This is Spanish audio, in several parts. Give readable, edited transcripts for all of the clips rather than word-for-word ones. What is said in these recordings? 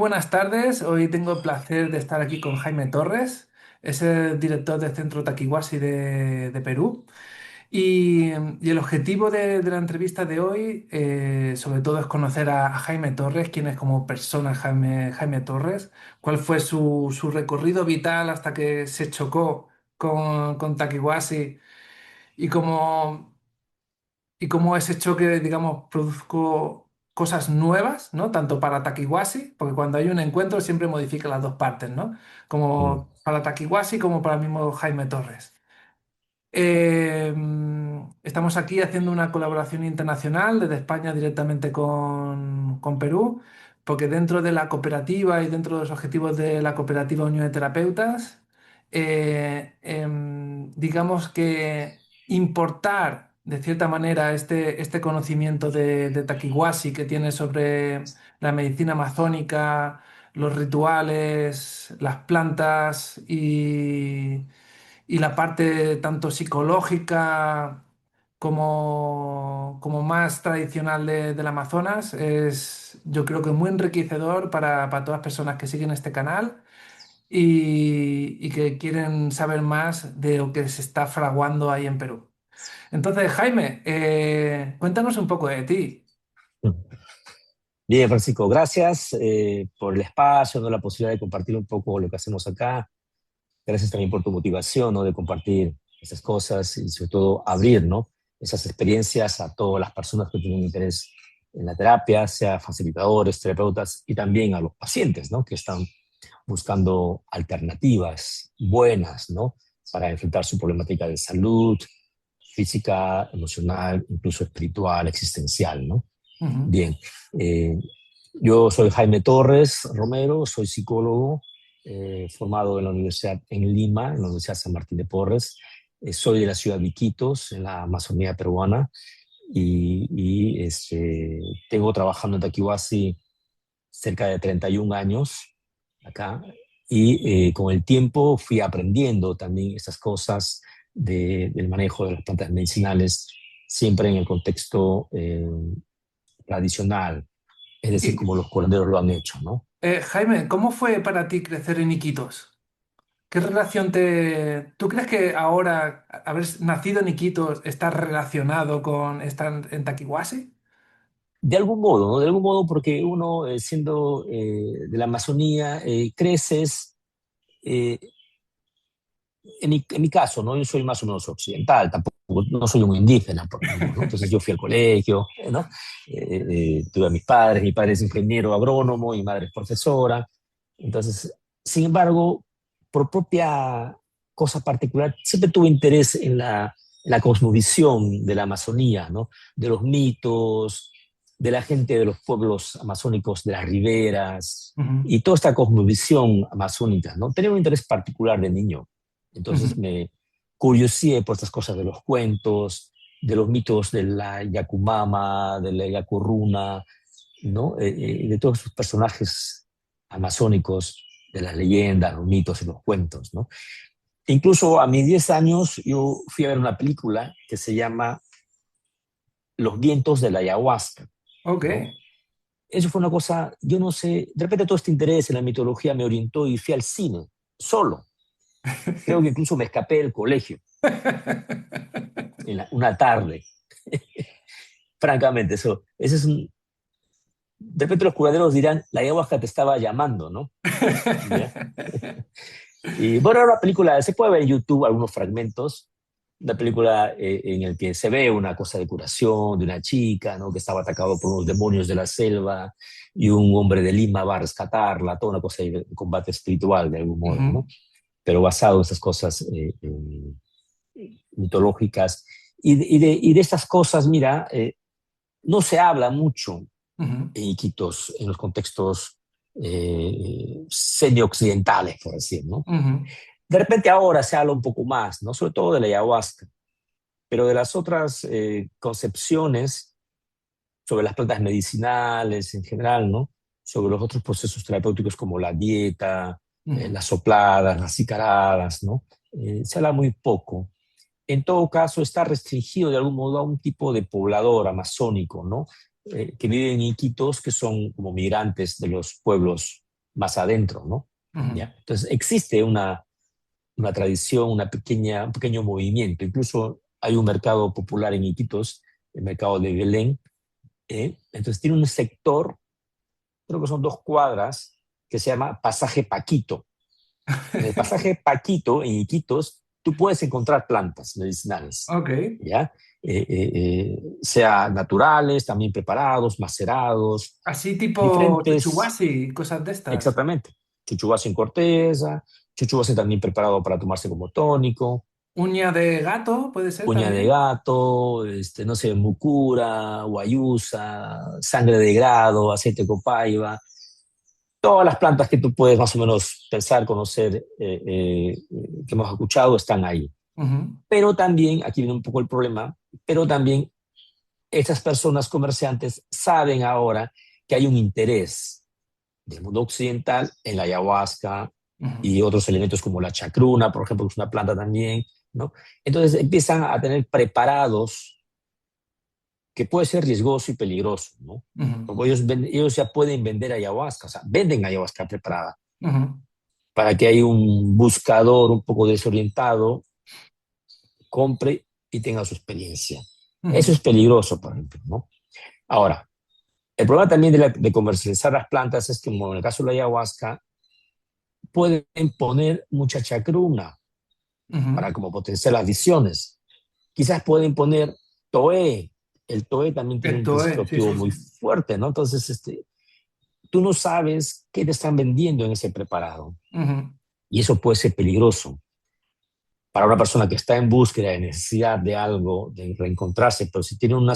buenas tardes. Hoy tengo el placer de estar aquí con Jaime Torres, es el director del Centro Taquihuasi de Perú. Y el objetivo de la entrevista de hoy, sobre todo, es conocer a Jaime Torres, quién es como persona Jaime Torres, cuál fue su recorrido vital hasta que se chocó con Taquihuasi y cómo ese choque, digamos, produjo cosas nuevas, ¿no? Tanto para Takiwasi, porque cuando hay un encuentro siempre modifica las dos partes, ¿no? Mm, Como para Takiwasi como para el mismo Jaime Torres. Estamos aquí haciendo una colaboración internacional desde España directamente con Perú, porque dentro de la cooperativa y dentro de los objetivos de la cooperativa Unión de Terapeutas, digamos que importar de cierta manera este conocimiento de Takiwasi que tiene sobre la medicina amazónica, los rituales, las plantas y la parte tanto psicológica como más tradicional del Amazonas es, yo creo que muy enriquecedor para todas las personas que siguen este canal y que quieren saber más de lo que se está fraguando ahí en Perú. Entonces, Jaime, cuéntanos un poco de ti. mm. Bien, Francisco, gracias por el espacio, ¿no? La posibilidad de compartir un poco lo que hacemos acá. Gracias también por tu motivación, ¿no? De compartir esas cosas y sobre todo abrir, ¿no? Esas experiencias a todas las personas que tienen interés en la terapia, sea facilitadores, terapeutas y también a los pacientes, ¿no? Que están buscando alternativas buenas, ¿no? Para enfrentar su problemática de salud física, emocional, incluso espiritual, existencial, ¿no? Ujú. Bien, eh, yo soy Jaime Torres Romero, soy psicólogo formado en la Universidad en Lima, en la Universidad San Martín de Porres. Soy de la ciudad de Iquitos, en la Amazonía peruana, y tengo trabajando en Taquihuasi cerca de 31 años acá, y con el tiempo fui aprendiendo también estas cosas del manejo de las plantas medicinales, siempre en el contexto tradicional, es decir, Y, como los curanderos lo han hecho, ¿no? Jaime, ¿cómo fue para ti crecer en Iquitos? ¿Qué relación te... ¿Tú crees que ahora haber nacido en Iquitos está relacionado con estar en Taquihuasi? De algún modo, ¿no? De algún modo porque uno, siendo de la Amazonía, creces, eh, en mi caso, ¿no? Yo soy más o menos occidental, tampoco, no soy un indígena, por ejemplo, ¿no? Entonces yo fui al colegio, ¿no? Tuve a mis padres, mi padre es ingeniero agrónomo, mi madre es profesora. Entonces, sin embargo, por propia cosa particular, siempre tuve interés en la cosmovisión de la Amazonía, ¿no? De los mitos, de la gente de los pueblos amazónicos, de las riberas, Ujú, y toda esta cosmovisión amazónica, ¿no? Tenía un interés particular de niño. Entonces ujú. me curioseé por estas cosas de los cuentos, de los mitos de la Yacumama, de la Yacurruna, ¿no? De todos esos personajes amazónicos, de las leyendas, los mitos y los cuentos, ¿no? Incluso a mis 10 años yo fui a ver una película que se llama Los vientos de la ayahuasca, Ok. ¿no? Eso fue una cosa, yo no sé, de repente todo este interés en la mitología me orientó y fui al cine, solo. Creo que incluso me escapé del colegio una tarde. Francamente, eso es un, de repente los curaderos dirán, la ayahuasca te estaba llamando, ¿no? ¿Ya? Y bueno, era una película, se puede ver en YouTube algunos fragmentos, una película en el que se ve una cosa de curación de una chica, ¿no? Que estaba atacado por unos demonios de la selva y un hombre de Lima va a rescatarla, toda una cosa de combate espiritual de algún modo, Ujú, ¿no? Pero basado en esas cosas mitológicas. Y de estas cosas, mira, no se habla mucho ujú, en Iquitos, en los contextos semi-occidentales, por decir, ¿no? ujú. De repente ahora se habla un poco más, ¿no? Sobre todo de la ayahuasca, pero de las otras concepciones sobre las plantas medicinales en general, ¿no? Sobre los otros procesos terapéuticos como la dieta, Ujú. las sopladas, las cicaradas, ¿no? Se habla muy poco. En todo caso, está restringido de algún modo a un tipo de poblador amazónico, ¿no? Que vive en Iquitos, que son como migrantes de los pueblos más adentro, ¿no? Ujú. ¿Ya? Entonces existe una tradición, un pequeño movimiento. Incluso hay un mercado popular en Iquitos, el mercado de Belén. Entonces tiene un sector, creo que son 2 cuadras, que se llama Pasaje Paquito. En el Pasaje Paquito, en Iquitos, tú puedes encontrar plantas medicinales, Ok. ¿ya? Sea naturales, también preparados, macerados, Así tipo diferentes, chuchuhuasi, cosas de estas. exactamente. Chuchuá sin corteza, chuchuá también preparado para tomarse como tónico, Uña de gato, puede ser uña de también. gato, no sé, mucura, guayusa, sangre de grado, aceite de copaiba, todas las plantas que tú puedes más o menos pensar, conocer, que hemos escuchado, están ahí. Ujú, Pero también, aquí viene un poco el problema, pero también estas personas comerciantes saben ahora que hay un interés del mundo occidental en la ayahuasca ujú, y otros elementos como la chacruna, por ejemplo, que es una planta también, ¿no? Entonces empiezan a tener preparados que puede ser riesgoso y peligroso, ¿no? ujú, Porque ellos ya pueden vender ayahuasca, o sea, venden ayahuasca preparada ujú, para que hay un buscador un poco desorientado, compre y tenga su experiencia. Eso ujú, es peligroso, por ejemplo, ¿no? Ahora, el problema también de comercializar las plantas es que, como en el caso de la ayahuasca, pueden poner mucha chacruna ujú. para como potenciar las visiones. Quizás pueden poner toé. El toé también tiene un Esto principio es, sí, activo sí, muy sí. fuerte, ¿no? Entonces, tú no sabes qué te están vendiendo en ese preparado. Ujú, Y eso puede ser peligroso para una persona que está en búsqueda de necesidad de algo, de reencontrarse, pero si tiene un,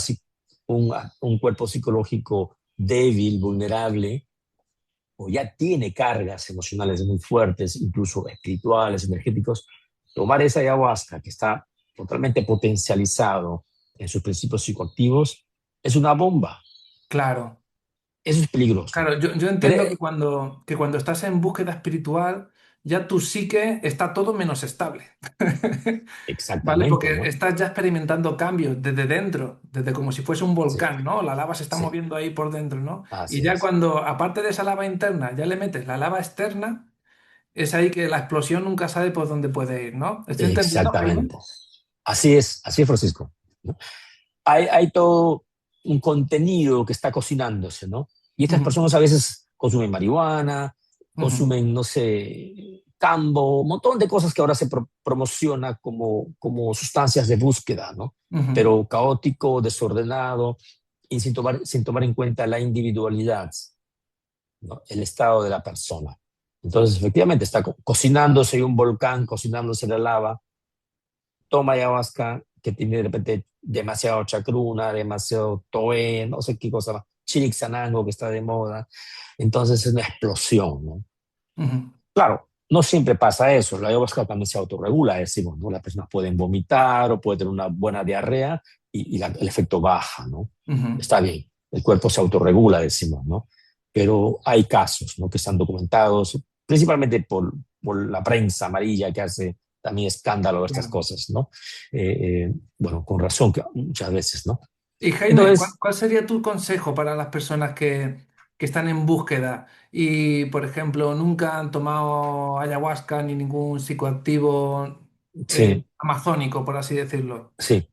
un cuerpo psicológico débil, vulnerable, o ya tiene cargas emocionales muy fuertes, incluso espirituales, energéticos, tomar esa ayahuasca que está totalmente potencializado en sus principios psicoactivos es una bomba. claro. Eso es peligroso. Claro, yo entiendo Pero, que cuando estás en búsqueda espiritual, ya tu psique está todo menos estable. ¿Vale? exactamente, Porque ¿no? estás ya experimentando cambios desde dentro, desde como si fuese un Sí, volcán, ¿no? La lava se está sí, moviendo ahí por dentro, ¿no? Y así ya es. cuando, aparte de esa lava interna, ya le metes la lava externa, es ahí que la explosión nunca sabe por dónde puede ir, ¿no? ¿Estoy entendiendo, Jaime? Exactamente. Así es, Francisco, ¿no? Hay todo un contenido que está cocinándose, ¿no? Y estas Ujú, personas a veces consumen marihuana, ujú, consumen, no sé, tambo, un montón de cosas que ahora se promociona como sustancias de búsqueda, ¿no? ujú, Pero caótico, desordenado y sin tomar en cuenta la individualidad, ¿no? El estado de la persona. Entonces, efectivamente, está cocinándose un volcán, cocinándose la lava, toma ayahuasca que tiene de repente demasiado chacruna, demasiado toé, no sé qué cosa más, chirixanango que está de moda. Entonces es una explosión, ¿no? ujú, Claro, no siempre pasa eso. La ayahuasca también se autorregula, decimos, ¿no? Las personas pueden vomitar o puede tener una buena diarrea el efecto baja, ¿no? ujú. Está bien, el cuerpo se autorregula, decimos, ¿no? Pero hay casos, ¿no? Que están documentados, principalmente por la prensa amarilla que hace también escándalo de estas Claro. cosas, ¿no? Bueno, con razón que muchas veces, ¿no? Y Jaime, Entonces, ¿cuál sería tu consejo para las personas que están en búsqueda y, por ejemplo, nunca han tomado ayahuasca ni ningún psicoactivo sí, amazónico, por así decirlo? sí.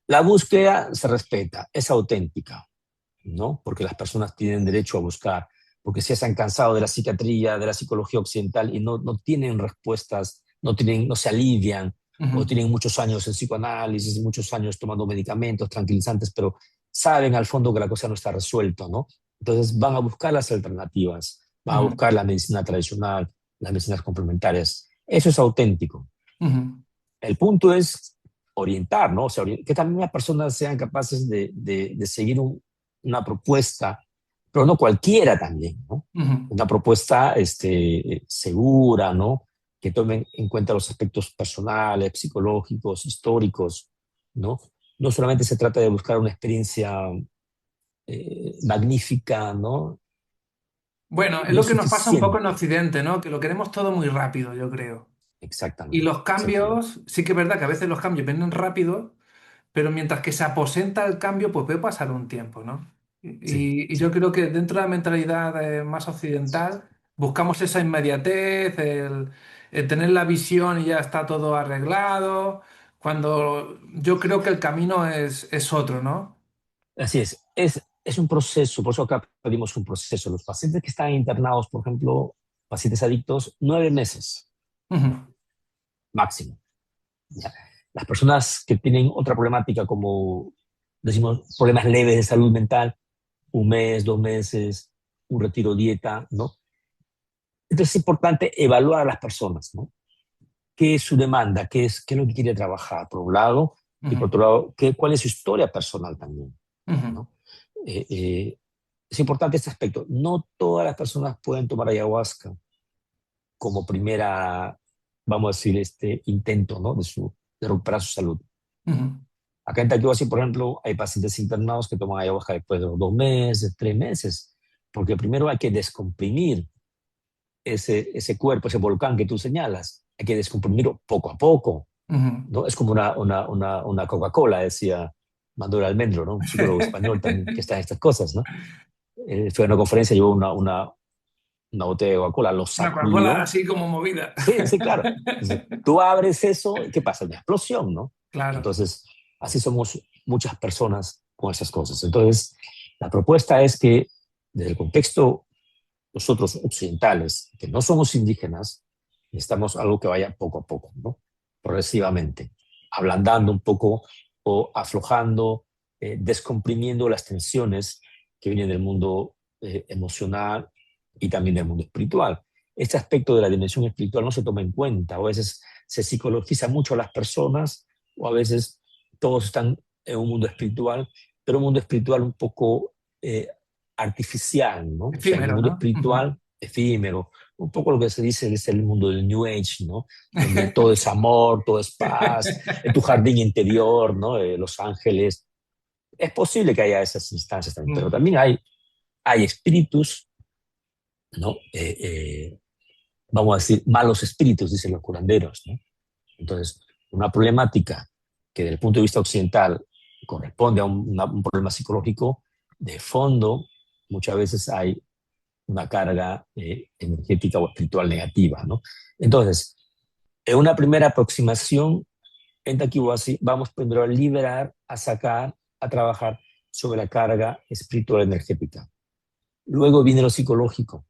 La búsqueda se respeta, es auténtica, ¿no? Porque las personas tienen derecho a buscar, porque si se han cansado de la psiquiatría, de la psicología occidental y no tienen respuestas, no se alivian, o Ujú, tienen muchos años en psicoanálisis, muchos años tomando medicamentos, tranquilizantes, pero saben al fondo que la cosa no está resuelta, ¿no? Entonces van a buscar las alternativas, van a ujú, buscar la medicina tradicional, las medicinas complementarias. Eso es auténtico. ujú, El punto es orientar, ¿no? O sea, que también las personas sean capaces de seguir una propuesta, pero no cualquiera también, ¿no? ujú, Una propuesta segura, ¿no? Que tomen en cuenta los aspectos personales, psicológicos, históricos, ¿no? No solamente se trata de buscar una experiencia magnífica, ¿no? Bueno, es No lo es que nos pasa un poco en suficiente. Occidente, ¿no? Que lo queremos todo muy rápido, yo creo. Y Exactamente, los exactamente. cambios, sí que es verdad que a veces los cambios vienen rápido, pero mientras que se aposenta el cambio, pues puede pasar un tiempo, ¿no? Sí, Y yo sí, creo que dentro de la mentalidad más occidental, Buscamos esa inmediatez, el tener la visión y ya está todo arreglado, cuando yo creo que el camino es otro, ¿no? Así es un proceso, por eso acá pedimos un proceso. Los pacientes que están internados, por ejemplo, pacientes adictos, 9 meses Ujú, máximo. ¿Ya? Las personas que tienen otra problemática, como decimos, problemas leves de salud mental, 1 mes, 2 meses, un retiro dieta, ¿no? Entonces es importante evaluar a las personas, ¿no? ¿Qué es su demanda? ¿Qué es lo que quiere trabajar? Por un lado, y por ujú, otro lado, ¿cuál es su historia personal también? ujú, ¿No? Eh, eh, es importante este aspecto. No todas las personas pueden tomar ayahuasca como primera, vamos a decir, intento, ¿no? De recuperar su salud. ujú, Acá en Taquioasi, por ejemplo, hay pacientes internados que toman ayahuasca después de los 2 meses, 3 meses, porque primero hay que descomprimir ese cuerpo, ese volcán que tú señalas. Hay que descomprimirlo poco a poco, ujú. ¿no? Es como una Coca-Cola, decía Manuel Almendro, ¿no? Un psicólogo español también que está en estas cosas, ¿no? Fue a una conferencia, llevó una botella de Coca-Cola, lo Una Coca-Cola sacudió. así como movida. Sí, sí, claro. Entonces, tú abres eso, ¿qué pasa? Una explosión, ¿no? Claro. Entonces, así somos muchas personas con esas cosas. Entonces, la propuesta es que desde el contexto nosotros occidentales, que no somos indígenas, necesitamos algo que vaya poco a poco, ¿no? Progresivamente, ablandando un poco o aflojando, descomprimiendo las tensiones que vienen del mundo emocional y también del mundo espiritual. Este aspecto de la dimensión espiritual no se toma en cuenta, o a veces se psicologiza mucho a las personas, o a veces todos están en un mundo espiritual, pero un mundo espiritual un poco artificial, ¿no? O sea, en el Efímero, mundo ¿no? Ujú. espiritual, efímero, un poco lo que se dice es el mundo del New Age, ¿no? Donde todo es amor, todo es paz, en tu jardín interior, ¿no? Los ángeles. Es posible que haya esas instancias también, pero Mm, también hay espíritus, ¿no? Vamos a decir, malos espíritus, dicen los curanderos, ¿no? Entonces, una problemática que desde el punto de vista occidental corresponde a un problema psicológico, de fondo, muchas veces hay una carga energética o espiritual negativa, ¿no? Entonces, en una primera aproximación, en Takiwasi, vamos primero a liberar, a sacar, a trabajar sobre la carga espiritual energética. Luego viene lo psicológico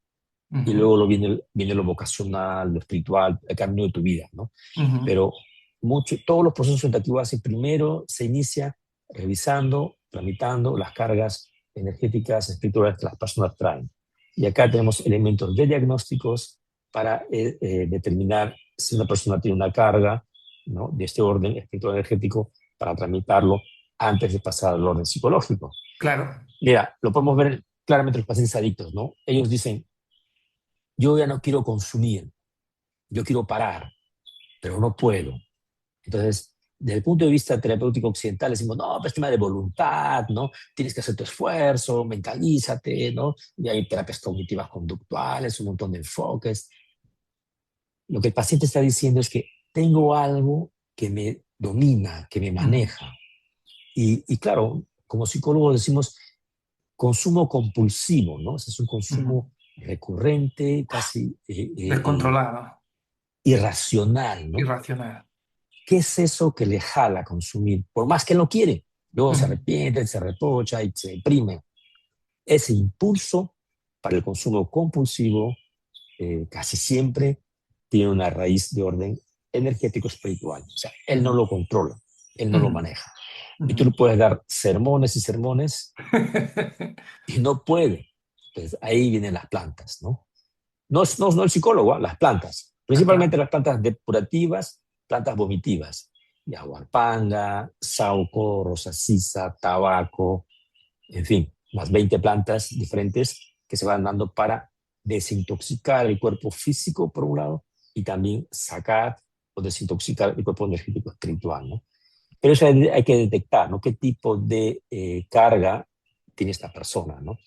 y ujú, luego viene lo vocacional, lo espiritual, el camino de tu vida, ¿no? ujú. Pero todos los procesos en Takiwasi primero se inicia revisando, tramitando las cargas energéticas, espirituales que las personas traen. Y acá tenemos elementos de diagnósticos para determinar si una persona tiene una carga, ¿no? De este orden espiritual energético para tramitarlo antes de pasar al orden psicológico. Claro. Mira, lo podemos ver claramente en los pacientes adictos, ¿no? Ellos dicen, yo ya no quiero consumir, yo quiero parar, pero no puedo. Entonces, desde el punto de vista terapéutico occidental, decimos, no, pues tema de voluntad, ¿no? Tienes que hacer tu esfuerzo, mentalízate, ¿no? Y hay terapias cognitivas conductuales, un montón de enfoques. Lo que el paciente está diciendo es que tengo algo que me domina, que me Ujú, maneja. Y claro, como psicólogos decimos consumo compulsivo, ¿no? Ese es un ujú. consumo recurrente, casi Descontrolado, irracional, ¿no? irracional. ¿Qué es eso que le jala a consumir? Por más que él no quiere, luego se Ujú, arrepiente, se reprocha y se deprime. Ese impulso para el consumo compulsivo casi siempre tiene una raíz de orden energético espiritual. O sea, él no ujú, lo controla, él no lo ujú, maneja. Y tú ujú. le puedes dar sermones y sermones y no puede. Entonces ahí vienen las plantas, ¿no? No el psicólogo, ¿eh? Las plantas. Ah, Principalmente claro. las plantas depurativas, plantas vomitivas. Yaguarpanga, sauco, rosa sisa, tabaco, en fin, unas 20 plantas diferentes que se van dando para desintoxicar el cuerpo físico, por un lado, y también sacar o desintoxicar el cuerpo energético espiritual, ¿no? Pero eso hay que detectar, ¿no? ¿Qué tipo de carga tiene esta persona, ¿no?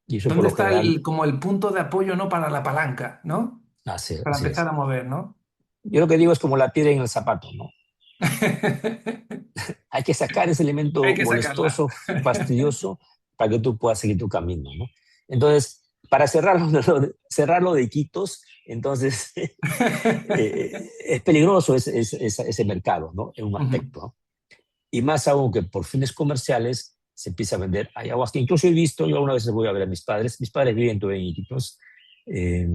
Y eso por ¿Dónde lo está general como el punto de apoyo, ¿no? Para la palanca, ¿no? Para así empezar es. a mover, ¿no? Yo lo que digo es como la piedra en el zapato, ¿no? Hay que sacar ese Hay elemento que sacarla. molestoso, fastidioso, para que tú puedas seguir tu camino, ¿no? Entonces, para cerrarlo de Iquitos, entonces es peligroso ese mercado, ¿no? En un Ujú, aspecto, ¿no? Y más aún que por fines comerciales se empieza a vender ayahuasca. Incluso he visto, yo alguna vez voy a ver a mis padres viven todavía en Iquitos, eh,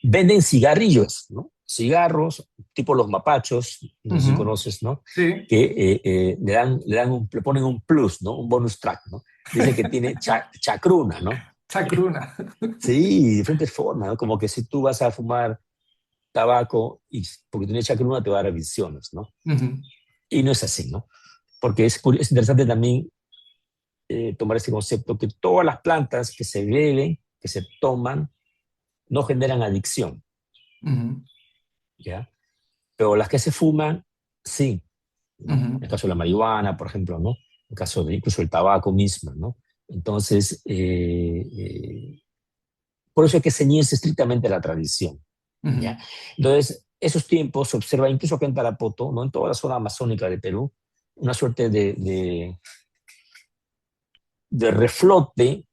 venden cigarrillos, ¿no? Cigarros, tipo los mapachos, no sé si ujú. conoces, ¿no? Sí, Que le ponen un plus, ¿no? Un bonus track, ¿no? Dicen que tiene chacruna, ¿no? chacruna. Sí, diferentes formas, ¿no? Como que si tú vas a fumar tabaco y porque tiene chacruna te va a dar visiones, ¿no? Ujú, Y no es así, ¿no? Porque es interesante también tomar este concepto que todas las plantas que se beben, que se toman, no generan adicción, ujú, ¿ya? Pero las que se fuman, sí, ¿no? En ujú, el caso de la marihuana, por ejemplo, ¿no? En el caso de incluso el tabaco mismo, ¿no? Entonces, por eso hay que ceñirse estrictamente a la tradición, ¿ya? ujú, Entonces, esos tiempos se observa incluso acá en Tarapoto, ¿no? En toda la zona amazónica de Perú, una suerte de reflote,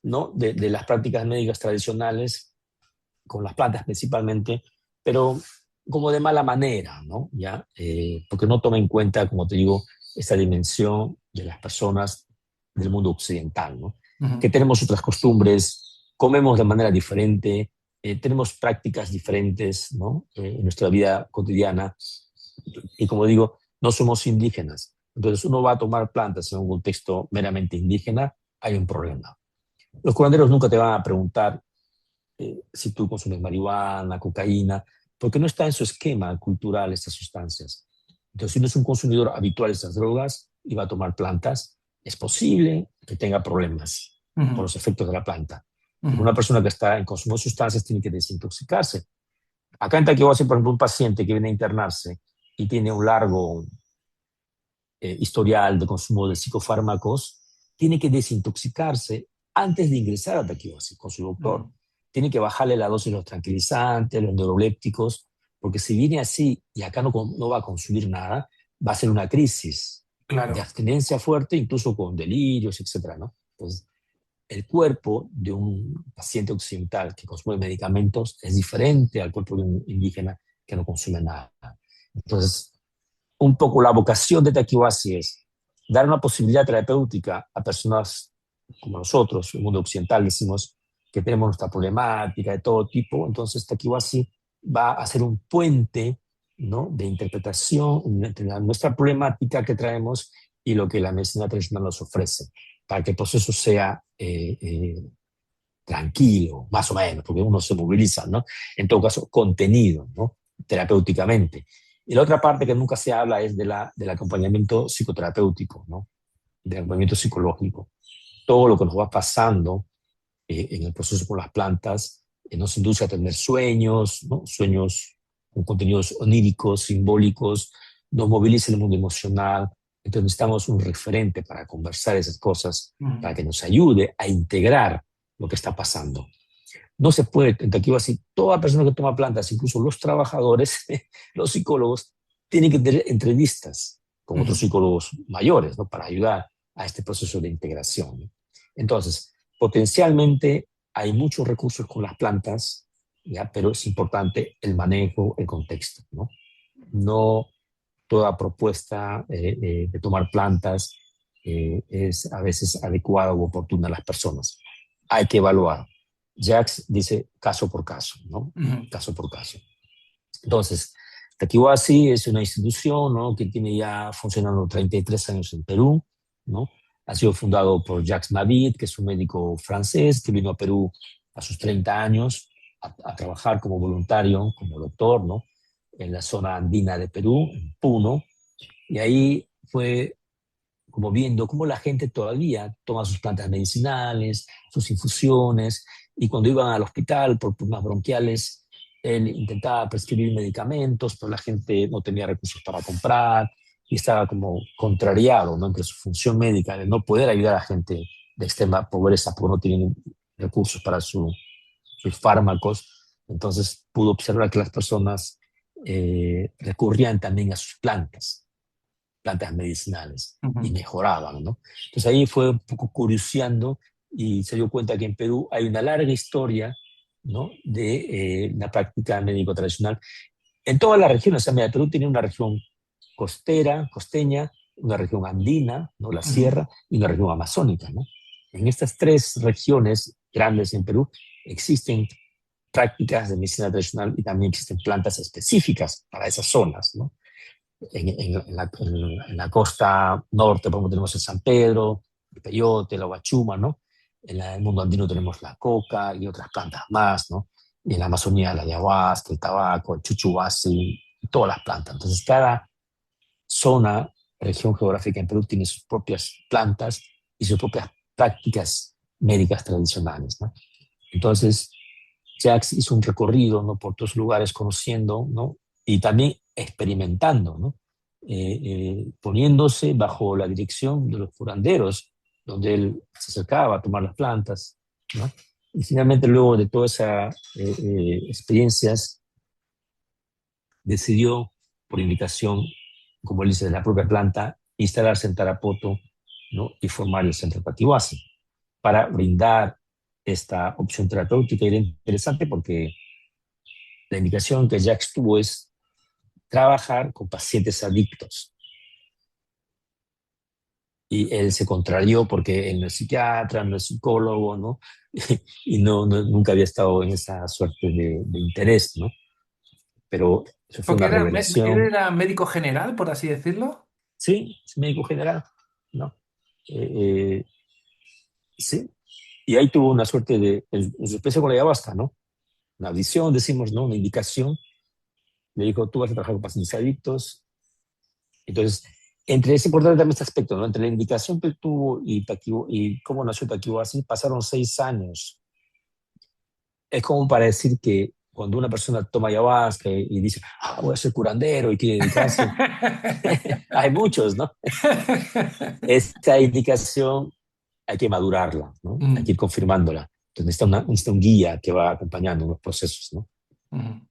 ¿no? De las prácticas médicas tradicionales, con las plantas principalmente, pero como de mala manera, ¿no? ¿Ya? Porque no toma en cuenta, como te digo, esta dimensión de las personas del mundo occidental, ¿no? Que ujú, tenemos otras costumbres, comemos de manera diferente, tenemos prácticas diferentes, ¿no? En nuestra vida cotidiana, y como digo, no somos indígenas. Entonces, uno va a tomar plantas en un contexto meramente indígena, hay un problema. Los curanderos nunca te van a preguntar si tú consumes marihuana, cocaína, porque no está en su esquema cultural estas sustancias. Entonces, si uno es un consumidor habitual de estas drogas y va a tomar plantas, es posible que tenga problemas por ujú, los efectos de la planta. Porque ujú, una persona que está en consumo de sustancias tiene que desintoxicarse. Acá en Taquihuasi, por ejemplo, un paciente que viene a internarse y tiene un largo historial de consumo de psicofármacos, tiene que desintoxicarse antes de ingresar a Taquihuasi con su doctor. ujú. Tiene que bajarle la dosis de los tranquilizantes, los neurolépticos, porque si viene así y acá no va a consumir nada, va a ser una crisis de Claro. abstinencia fuerte, incluso con delirios, etcétera, ¿no? Entonces, el cuerpo de un paciente occidental que consume medicamentos es diferente al cuerpo de un indígena que no consume nada. Entonces, un poco la vocación de Takiwasi es dar una posibilidad terapéutica a personas como nosotros, el mundo occidental, decimos que tenemos nuestra problemática de todo tipo, entonces Takiwasi va a ser un puente, ¿no? De interpretación entre nuestra problemática que traemos y lo que la medicina tradicional nos ofrece, para que el proceso sea tranquilo, más o menos, porque uno se moviliza, ¿no? En todo caso, contenido, ¿no? Terapéuticamente. Y la otra parte que nunca se habla es del acompañamiento psicoterapéutico, ¿no? Del acompañamiento psicológico. Todo lo que nos va pasando en el proceso con las plantas nos induce a tener sueños, ¿no? Sueños con contenidos oníricos, simbólicos, nos moviliza el mundo emocional. Entonces necesitamos un referente para conversar esas cosas, para Ujú, que nos ayude a integrar lo que está pasando. No se puede, en Taquiba, así, toda persona que toma plantas, incluso los trabajadores, los psicólogos, tienen que tener entrevistas con otros ujú, psicólogos mayores, ¿no? Para ayudar a este proceso de integración, ¿no? Entonces, potencialmente hay muchos recursos con las plantas, ¿ya? Pero es importante el manejo, el contexto, ¿no? No toda propuesta de tomar plantas es a veces adecuada o oportuna a las personas. Hay que evaluar. Jax dice caso por caso, ¿no? ujú, Caso por caso. Entonces, Takiwasi es una institución, ¿no? Que tiene ya funcionando 33 años en Perú, ¿no? Ha sido fundado por Jacques Mavid, que es un médico francés que vino a Perú a sus 30 años a trabajar como voluntario, como doctor, ¿no? En la zona andina de Perú, en Puno, y ahí fue como viendo cómo la gente todavía toma sus plantas medicinales, sus infusiones, y cuando iban al hospital por problemas bronquiales, él intentaba prescribir medicamentos, pero la gente no tenía recursos para comprar y estaba como contrariado, ¿no? Entre su función médica de no poder ayudar a gente de extrema pobreza porque no tienen recursos para sus fármacos. Entonces pudo observar que las personas recurrían también a sus plantas medicinales y ujú. mejoraban, ¿no? Entonces ahí fue un poco curioseando y se dio cuenta que en Perú hay una larga historia, ¿no?, de la práctica médico tradicional en todas las regiones. O sea, mira, Perú tiene una región costera, costeña, una región andina, ¿no?, la Ujú. sierra, y una región amazónica, ¿no? En estas tres regiones grandes en Perú existen prácticas de medicina tradicional y también existen plantas específicas para esas zonas, ¿no? En la costa norte, por ejemplo, tenemos el San Pedro, el peyote, la guachuma, ¿no? En el mundo andino tenemos la coca y otras plantas más, ¿no? Y en la Amazonía la ayahuasca, el tabaco, el chuchuhuasi, todas las plantas. Entonces, cada zona, región geográfica en Perú tiene sus propias plantas y sus propias prácticas médicas tradicionales, ¿no? Entonces, Jacques hizo un recorrido, ¿no?, por todos lugares conociendo, ¿no?, y también experimentando, ¿no?, poniéndose bajo la dirección de los curanderos, donde él se acercaba a tomar las plantas, ¿no? Y finalmente, luego de todas esas experiencias, decidió, por indicación, como él dice, de la propia planta, instalarse en Tarapoto, ¿no?, y formar el Centro Taquihuasi para brindar esta opción terapéutica. Y era interesante porque la indicación que Jacques tuvo es trabajar con pacientes adictos. Y él se contrarió porque él no es psiquiatra, no es psicólogo, ¿no? Y nunca había estado en esa suerte de interés, ¿no? Pero eso fue Porque una él revelación. era médico general, por así decirlo. Sí, es médico general, ¿no? Eh, eh, sí. Y ahí tuvo una suerte en su especie con la ayahuasca, ¿no? Una audición, decimos, ¿no? Una indicación. Le dijo, tú vas a trabajar con pacientes adictos. Entonces, es importante también este aspecto, ¿no? Entre la indicación que él tuvo y cómo nació Taquihuasi, pasaron 6 años. Es como para decir que cuando una persona toma ayahuasca y dice, voy a ser curandero y quiere dedicarse, hay muchos, ¿no? Esta indicación hay que madurarla, ¿no? Hay que Mm, ir confirmándola. Entonces necesita un guía que va acompañando los procesos, ¿no? mm.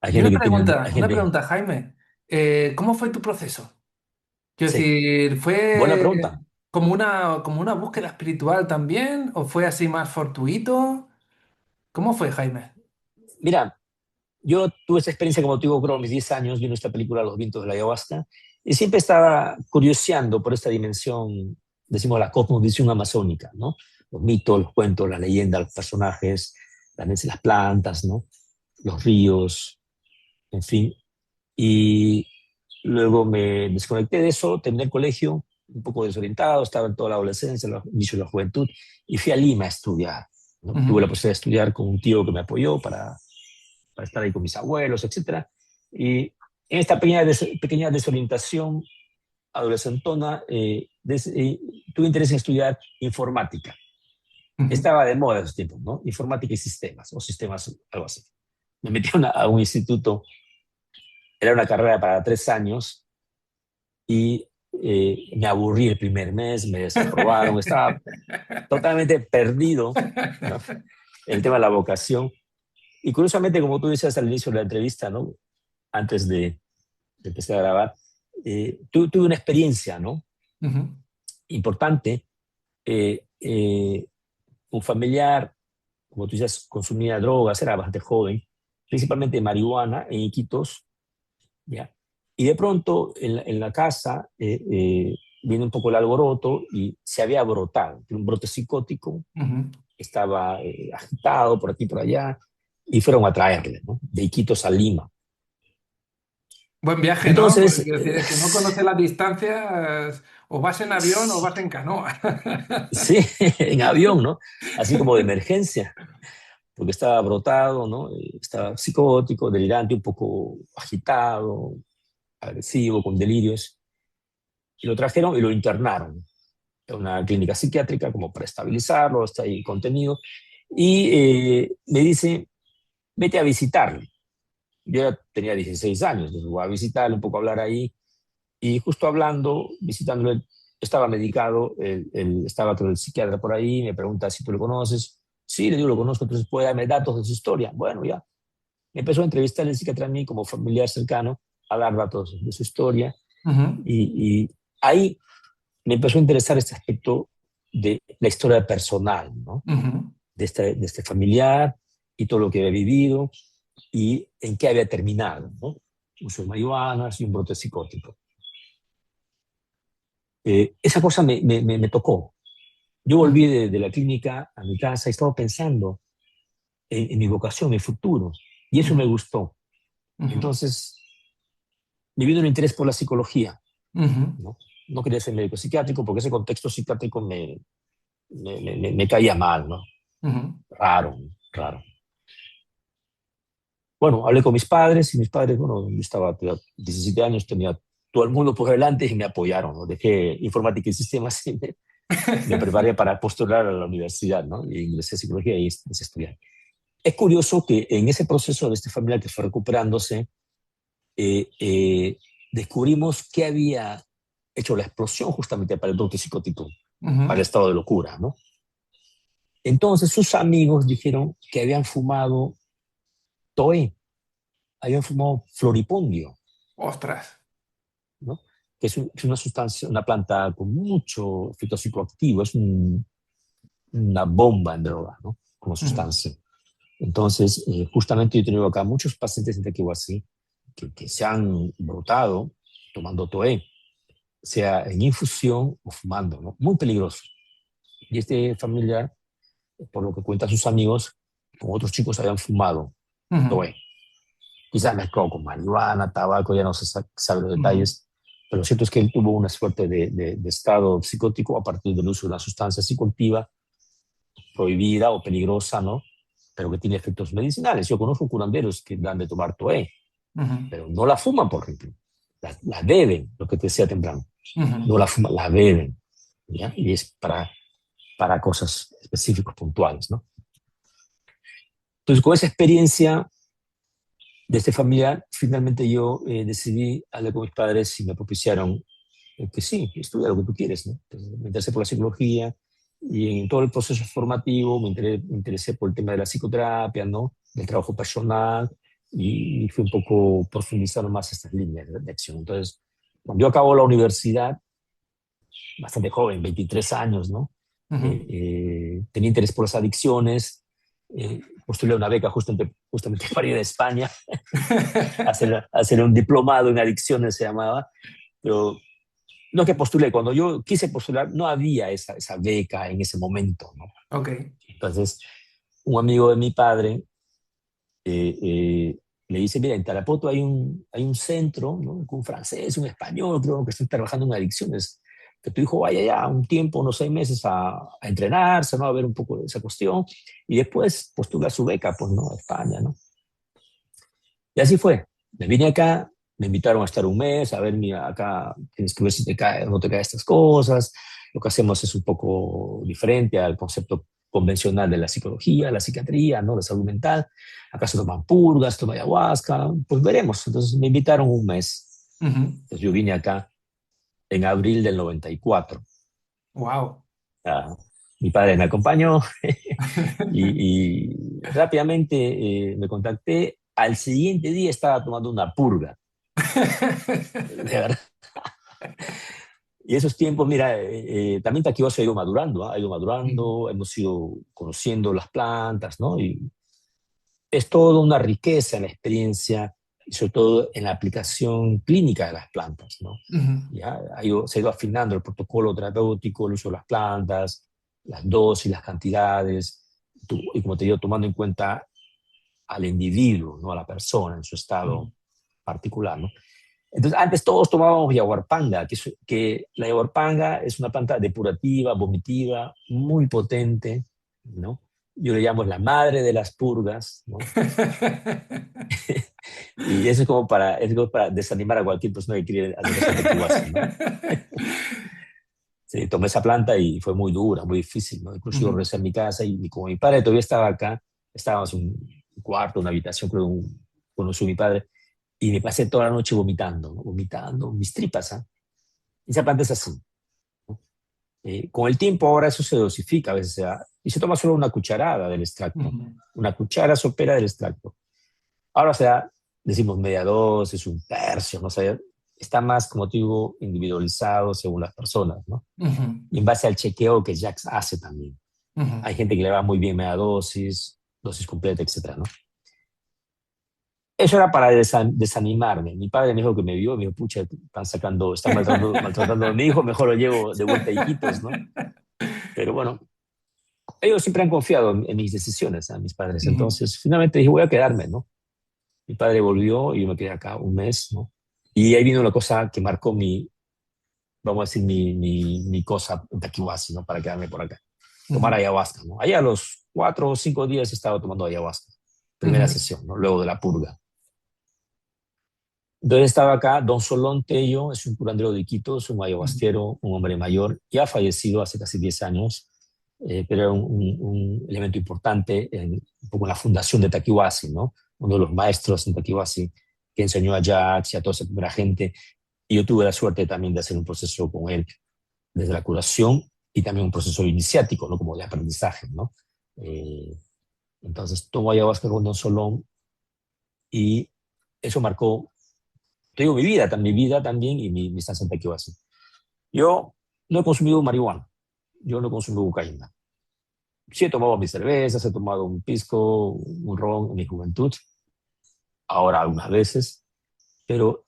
Hay Y gente que tiene, hay una gente, pregunta, Jaime. ¿Cómo fue tu proceso? Quiero sí, decir, buena ¿fue pregunta. como una búsqueda espiritual también? ¿O fue así más fortuito? ¿Cómo fue, Jaime? Mira, yo tuve esa experiencia, como te digo, creo, a mis 10 años, viendo esta película Los vientos de la ayahuasca, y siempre estaba curioseando por esta dimensión, decimos la cosmovisión amazónica, ¿no? Los mitos, los cuentos, las leyendas, los personajes, las plantas, ¿no? Los ríos, en fin. Y luego me desconecté de eso, terminé el colegio un poco desorientado, estaba en toda la adolescencia, el inicio de la juventud, y fui a Lima a estudiar, ¿no? Tuve Ujú. la posibilidad de estudiar con un tío que me apoyó para estar ahí con mis abuelos, etcétera. Y en esta pequeña desorientación adolescentona, tuve interés en estudiar informática. Ujú. Estaba de moda en esos tiempos, ¿no? Informática y sistemas, o sistemas, algo así. Me metí a un instituto, era una carrera para 3 años, y me aburrí el primer mes, me desaprobaron, estaba totalmente perdido, ¿no?, el tema de la vocación. Y curiosamente, como tú decías al inicio de la entrevista, ¿no?, antes de empezar a grabar, tuve una experiencia, ¿no?, Ujú. importante. Eh, eh, un familiar, como tú dices, consumía drogas, era bastante joven, principalmente marihuana en Iquitos, ¿ya? Y de pronto en la casa viene un poco el alboroto y se había brotado, un brote psicótico, Ujú. estaba agitado por aquí y por allá, y fueron a traerle, ¿no?, de Iquitos a Lima. Buen viaje, ¿no? Porque Entonces, quiero decir, el que no conoce las distancias, o vas en avión o vas en canoa. sí, en avión, ¿no? Así como de emergencia, porque estaba brotado, ¿no? Estaba psicótico, delirante, un poco agitado, agresivo, con delirios. Y lo trajeron y lo internaron en una clínica psiquiátrica como para estabilizarlo, está ahí contenido. Y me dice, vete a visitarle. Yo ya tenía 16 años, entonces voy a visitarle, un poco a hablar ahí. Y justo hablando, visitándolo, estaba medicado, él estaba con el psiquiatra por ahí, me pregunta si tú lo conoces. Sí, le digo, lo conozco, entonces puede darme datos de su historia. Bueno, ya. Me empezó a entrevistar el psiquiatra a mí como familiar cercano, a dar datos de su historia. Ujú. Y ahí me empezó a interesar este aspecto de la historia personal, ¿no? Ujú, De este familiar y todo lo que había vivido y en qué había terminado, ¿no? Uso de marihuana y un brote psicótico. Esa cosa me tocó. Yo volví ujú, de la clínica a mi casa y estaba pensando en mi vocación, mi futuro, y eso me ujú, gustó. ujú, Entonces, me vino un interés por la psicología, ujú, ¿no? No quería ser médico psiquiátrico porque ese contexto psiquiátrico me caía mal, ¿no? ujú. Raro, raro. Bueno, hablé con mis padres y mis padres, bueno, yo estaba, tenía 17 años, tenía todo el mundo por delante y me apoyaron, ¿no? Dejé informática y sistemas y me preparé para postular a la universidad, ¿no? Y ingresé a psicología y empecé a estudiar. Es curioso que en ese proceso de este familiar que fue recuperándose, eh, eh, descubrimos que había hecho la explosión justamente para el brote psicótico, para el Ujú. estado de locura, ¿no? Entonces sus amigos dijeron que habían fumado Toé, habían fumado floripondio, Ostras. ¿no? Que es una sustancia, una planta con mucho efecto psicoactivo, es una bomba en droga, ¿no? Como Ujú, sustancia. Entonces, justamente yo he tenido acá muchos pacientes de Tequiguasí que se han brotado tomando Toé, sea en infusión o fumando, ¿no? Muy peligroso. Y este familiar, por lo que cuentan sus amigos, con otros chicos habían fumado ujú, Toé. Quizás mezclado con marihuana, tabaco, ya no se sabe los ujú, detalles, pero lo cierto es que él tuvo una suerte de estado psicótico a partir del uso de una sustancia psicoactiva prohibida o peligrosa, ¿no? Pero que tiene efectos medicinales. Yo conozco curanderos que dan de tomar Toé, ujú, pero no la fuman, por ejemplo. La beben, lo que te decía temprano. ujú, No la fuman, la beben. ¿Ya? Y es para cosas específicas, puntuales, ¿no? Entonces, con esa experiencia de este familiar, finalmente yo decidí hablar con mis padres y me propiciaron que sí, estudia lo que tú quieres, ¿no? Entonces, me interesé por la psicología y en todo el proceso formativo me interesé por el tema de la psicoterapia, ¿no? Del trabajo personal y fui un poco profundizando más estas líneas de acción. Entonces, cuando yo acabo la universidad, bastante joven, 23 años, ¿no? ujú. Tenía interés por las adicciones, postulé una beca justamente para ir a España, hacer un diplomado en adicciones se llamaba, pero no que postulé, cuando yo quise postular no había esa beca en ese momento, ¿no? Ok. Entonces, un amigo de mi padre eh, eh, le dice, mira, en Tarapoto hay un centro, ¿no? Un francés, un español, creo que están trabajando en adicciones, que tu hijo vaya ya un tiempo, unos 6 meses a entrenarse, ¿no? A ver un poco de esa cuestión, y después postula su beca, pues, ¿no? A España, ¿no? Y así fue. Me vine acá, me invitaron a estar un mes, a ver, mira, acá tienes que ver si te cae o no te caen estas cosas. Lo que hacemos es un poco diferente al concepto convencional de la psicología, la psiquiatría, ¿no? La salud mental. Acá se toman purgas, se toma ayahuasca, pues veremos. Entonces me invitaron un mes. Entonces yo vine acá en abril del 94. Wow. Ah, mi padre me acompañó y rápidamente me contacté. Al siguiente día estaba tomando una purga, de verdad. Y esos tiempos, mira, también Taquío se ha ido madurando, ¿ah? Ha ido madurando, hemos ido conociendo las plantas, ¿no? Y es toda una riqueza en la experiencia y sobre todo en la aplicación clínica de las plantas, ¿no? ¿Ya? Se ha ido afinando el protocolo terapéutico, el uso de las plantas, las dosis, las cantidades, y como te digo, tomando en cuenta al individuo, ¿no? A la persona en su estado particular, ¿no? Entonces, antes todos tomábamos yaguarpanga, que la yaguarpanga es una planta depurativa, vomitiva, muy potente, ¿no? Yo le llamo la madre de las purgas, ¿no? Y eso es como para desanimar a cualquier persona que quiere acercarse a tequihuasi, ¿no? Sí, tomé esa planta y fue muy dura, muy difícil, ¿no? Incluso yo regresé a mi casa y como mi padre todavía estaba acá, estábamos en un cuarto, una habitación, creo, conoció mi padre, y me pasé toda la noche vomitando, ¿no? Vomitando, mis tripas, ¿ah? Esa planta es así, ¿no? Con el tiempo ahora eso se dosifica, a veces y se toma solo una cucharada del extracto, una cuchara sopera del extracto. Ahora decimos media dosis, un tercio, no sé, está más, como te digo, individualizado según las personas, ¿no? ujú, Y en base al chequeo que Jax hace también. ujú, Hay gente que le va muy bien media dosis, dosis completa, etcétera, ¿no? Eso era para desanimarme. Mi padre me dijo que me vio, me dijo, pucha, están maltratando a mi hijo, mejor lo llevo de vuelta a Iquitos, ¿no? Pero bueno, ellos siempre han confiado en mis decisiones, a mis padres. ujú, Entonces, finalmente dije, voy a quedarme, ¿no? Mi padre volvió y yo me quedé acá un mes, ¿no? Y ahí vino la cosa que marcó vamos a decir, mi cosa en Taquihuasi, ¿no? Para quedarme por acá. Tomar ujú, ayahuasca, ¿no? Allá a los 4 o 5 días estaba tomando ayahuasca. Primera ujú, sesión, ¿no? Luego de la purga. Entonces estaba acá Don Solón Tello, es un curandero de Iquitos, un ujú, ayahuasquero, un hombre mayor, ya fallecido hace casi 10 años, pero era un elemento importante un poco en la fundación de Taquihuasi, ¿no? Uno de los maestros en Taquihuasi que enseñó a Jax y a toda esa primera gente. Y yo tuve la suerte también de hacer un proceso con él, desde la curación y también un proceso iniciático, ¿no? Como de aprendizaje, ¿no? Eh, entonces tomo ayahuasca con Don Solón y eso marcó, te digo, mi vida también y mi estancia en Taquihuasi. Yo no he consumido marihuana, yo no he consumido cocaína. Sí he tomado mis cervezas, he tomado un pisco, un ron en mi juventud, ahora algunas veces, pero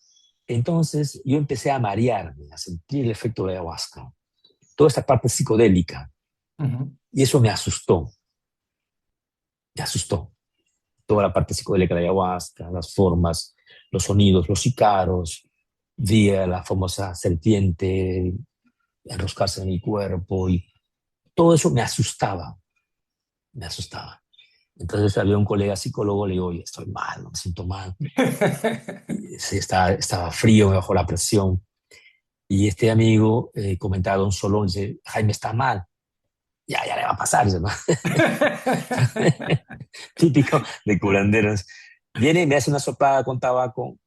entonces yo empecé a marearme, a sentir el efecto de la ayahuasca, toda esta parte psicodélica, ujú. y eso me asustó, toda la parte psicodélica de la ayahuasca, las formas, los sonidos, los ícaros, vi a la famosa serpiente enroscarse en mi cuerpo y todo eso me asustaba, me asustaba. Entonces había un colega psicólogo, le digo, oye, estoy mal, no me siento mal. Y, sí, estaba frío, me bajó la presión. Y este amigo comentaba a Don Solón, dice, Jaime está mal, ya le va a pasar, dice, ¿no? Típico de curanderos. Viene y me hace una soplada con tabaco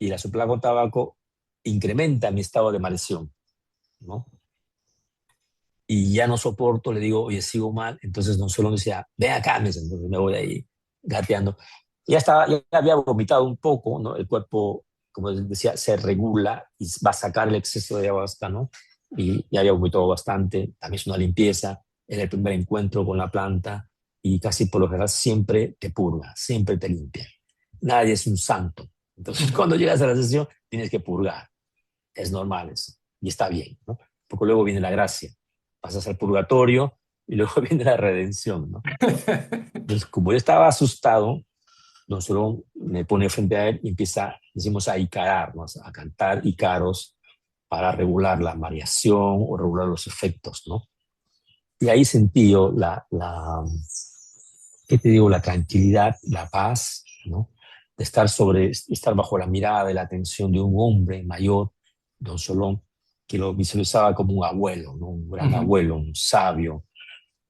y la soplada con tabaco incrementa mi estado de maldición, ¿no? Y ya no soporto, le digo, oye, sigo mal. Entonces Don Solón decía, ven acá, entonces me voy ahí gateando. Ya había vomitado un poco, ¿no? El cuerpo, como decía, se regula y va a sacar el exceso de ayahuasca, ¿no? Y ya había vomitado bastante, también es una limpieza, era el primer encuentro con la planta y casi por lo general siempre te purga, siempre te limpia. Nadie es un santo. Entonces, Ujú. cuando llegas a la sesión, tienes que purgar. Es normal eso. Y está bien, ¿no? Porque luego viene la gracia. Pasas al purgatorio y luego viene la redención, ¿no? Entonces, como yo estaba asustado, don Solón me pone frente a él y empieza, decimos, a icararnos, a cantar icaros para regular la variación o regular los efectos, ¿no? Y ahí sentí yo ¿qué te digo? La tranquilidad, la paz, ¿no? De estar bajo la mirada y la atención de un hombre mayor, don Solón, que lo visualizaba como un abuelo, ¿no? Un gran Ujú. abuelo, un sabio,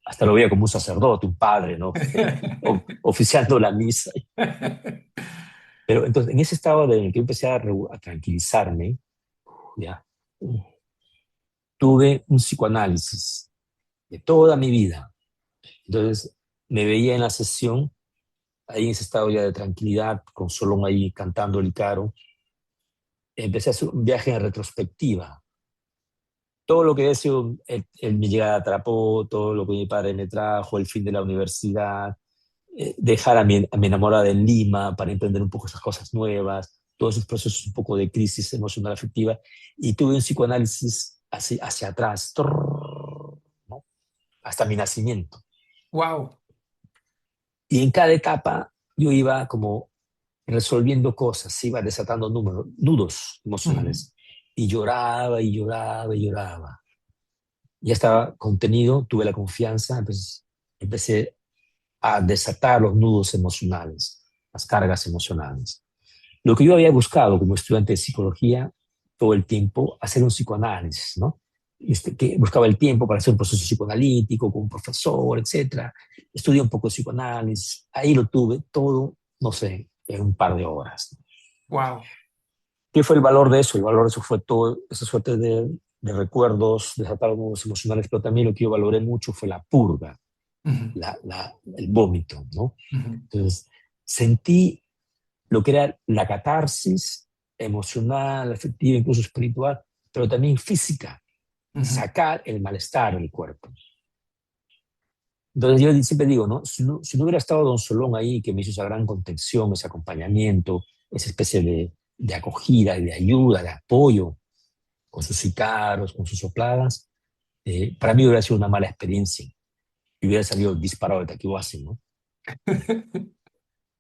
hasta lo veía como un sacerdote, un padre, ¿no? Oficiando la misa. Pero entonces, en ese estado en el que yo empecé a tranquilizarme, ¿ya? Tuve un psicoanálisis de toda mi vida. Entonces, me veía en la sesión, ahí en ese estado ya de tranquilidad, con Solón ahí cantando el caro. Empecé a hacer un viaje en retrospectiva. Todo lo que había sido mi llegada a Trapó, todo lo que mi padre me trajo, el fin de la universidad, dejar a mi enamorada en Lima para emprender un poco esas cosas nuevas, todos esos procesos un poco de crisis emocional afectiva, y tuve un psicoanálisis hacia atrás, ¿no? Hasta mi nacimiento. Wow. Y en cada etapa yo iba como resolviendo cosas, iba desatando nudos Ujú. emocionales, y lloraba y lloraba y lloraba. Ya estaba contenido, tuve la confianza, entonces empecé a desatar los nudos emocionales, las cargas emocionales. Lo que yo había buscado como estudiante de psicología todo el tiempo, hacer un psicoanálisis, ¿no? Que buscaba el tiempo para hacer un proceso psicoanalítico con un profesor, etcétera. Estudié un poco de psicoanálisis, ahí lo tuve todo, no sé, en un par de horas. Wow. ¿Qué fue el valor de eso? El valor de eso fue todo, esa suerte de recuerdos, desatar nudos emocionales, pero también lo que yo valoré mucho fue la purga, Ujú. el vómito, ¿no? Ujú. Entonces, sentí lo que era la catarsis, emocional, afectiva, incluso espiritual, pero también física, Ujú, sacar el malestar del cuerpo. Entonces yo siempre digo, ¿no? Si no hubiera estado Don Solón ahí, que me hizo esa gran contención, ese acompañamiento, esa especie de acogida y de ayuda, de apoyo, con sus sicaros, con sus sopladas, para mí hubiera sido una mala experiencia y hubiera salido disparado de Taquihuasi, ¿no?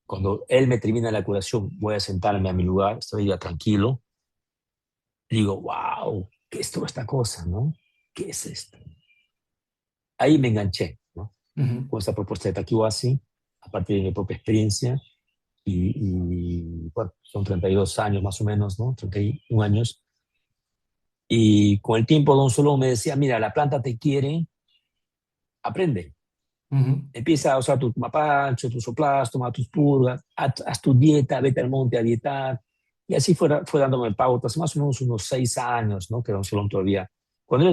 Cuando él me termina la curación, voy a sentarme a mi lugar, estoy ya tranquilo, y digo, wow, ¿qué es toda esta cosa, no? ¿Qué es esto? Ahí me enganché, ¿no? ujú, Con esta propuesta de Taquihuasi, a partir de mi propia experiencia, bueno, son 32 años más o menos, ¿no? 31 años. Y con el tiempo Don Solo me decía, mira, la planta te quiere, aprende. ujú, Empieza a usar tu mapacho, tus soplas, toma tus purgas, haz tu dieta, vete al monte a dietar. Y así fue dándome pautas, más o menos unos 6 años, ¿no? Que Don Solón todavía. Cuando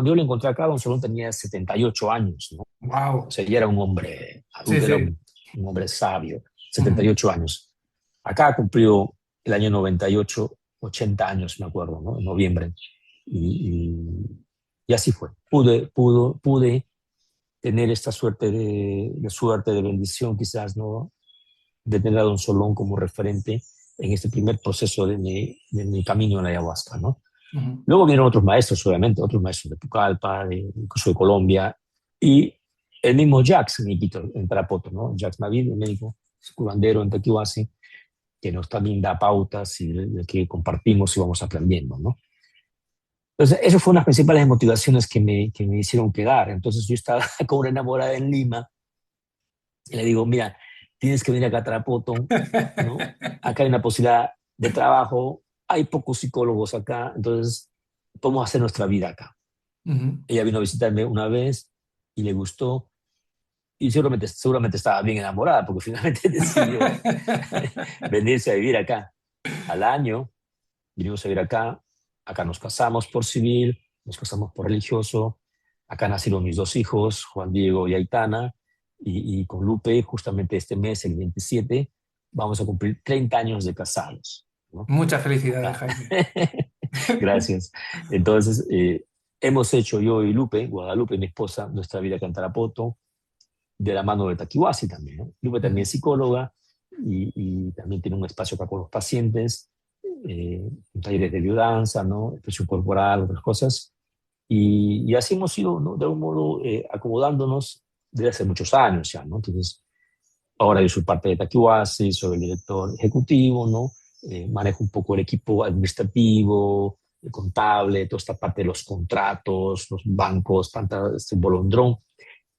yo lo encontré acá, Don Solón tenía 78 años, ¿no? O wow. sea, ya era un hombre Sí, adulto, era sí. un hombre sabio, Ujú, 78 años. Acá cumplió el año 98, 80 años, me acuerdo, ¿no? En noviembre. Y, y, y así fue. Pude tener esta suerte, de bendición quizás, ¿no? De tener a Don Solón como referente en este primer proceso de mi camino en la ayahuasca, ¿no? ujú, Luego vinieron otros maestros, obviamente, otros maestros de Pucallpa, incluso de Colombia, y el mismo Jax en Iquitos, en Tarapoto, ¿no? Jax Navid, el médico curandero en Tequihuasi, que nos también da pautas y de que compartimos y vamos aprendiendo, ¿no? Entonces, eso fue una de las principales motivaciones que me hicieron quedar. Entonces, yo estaba con una enamorada en Lima y le digo, mira, tienes que venir acá a Tarapoto, ¿no? Acá hay una posibilidad de trabajo, hay pocos psicólogos acá, entonces podemos hacer nuestra vida acá. ujú. Ella vino a visitarme una vez y le gustó y seguramente estaba bien enamorada porque finalmente decidió venirse a vivir acá. Al año vinimos a vivir acá, acá nos casamos por civil, nos casamos por religioso, acá nacieron mis dos hijos, Juan Diego y Aitana, y con Lupe justamente este mes, el 27, vamos a cumplir 30 años de casados, ¿no? Muchas felicidades, Acá. Jaime. Gracias. Entonces, hemos hecho yo y Lupe, Guadalupe, mi esposa, nuestra vida acá en Tarapoto, de la mano de Taquihuasi también, ¿no? Lupe también Ujú, es psicóloga y también tiene un espacio acá con los pacientes, talleres de biodanza, ¿no? Expresión corporal, otras cosas. Y así hemos ido, ¿no? De algún modo, acomodándonos desde hace muchos años ya, ¿no? Entonces, ahora yo soy parte de Taquihuasi, soy el director ejecutivo, ¿no? Manejo un poco el equipo administrativo, el contable, toda esta parte de los contratos, los bancos, tanta, este bolondrón,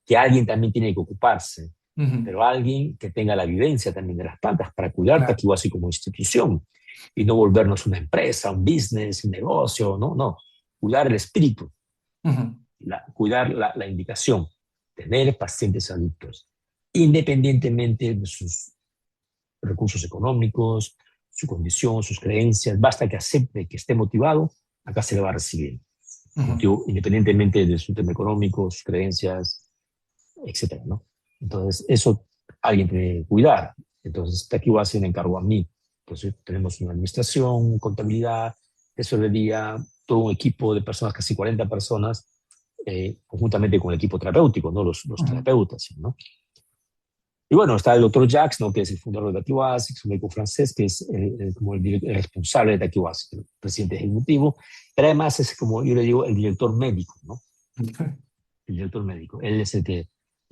que alguien también tiene que ocuparse, ujú. pero alguien que tenga la vivencia también de las plantas para cuidar Claro. Taquihuasi como institución y no volvernos una empresa, un business, un negocio, no, no. Cuidar el espíritu, Ujú, cuidar la indicación, tener pacientes adultos, independientemente de sus recursos económicos, su condición, sus creencias, basta que acepte que esté motivado, acá se le va a recibir. ujú, Motivo, independientemente de su tema económico, sus creencias, etcétera, ¿no? Entonces, eso alguien tiene que cuidar. Entonces, aquí va a ser un encargo a mí. Entonces, tenemos una administración, contabilidad, tesorería, todo un equipo de personas, casi 40 personas, conjuntamente con el equipo terapéutico, ¿no? Los ujú, terapeutas, ¿no? Y bueno, está el doctor Jacques, ¿no? Que es el fundador de Taquiwasi, que es un médico francés, que es como el responsable de Taquiwasi, el presidente ejecutivo, pero además es como yo le digo, el director médico, ¿no? El director médico. Él es el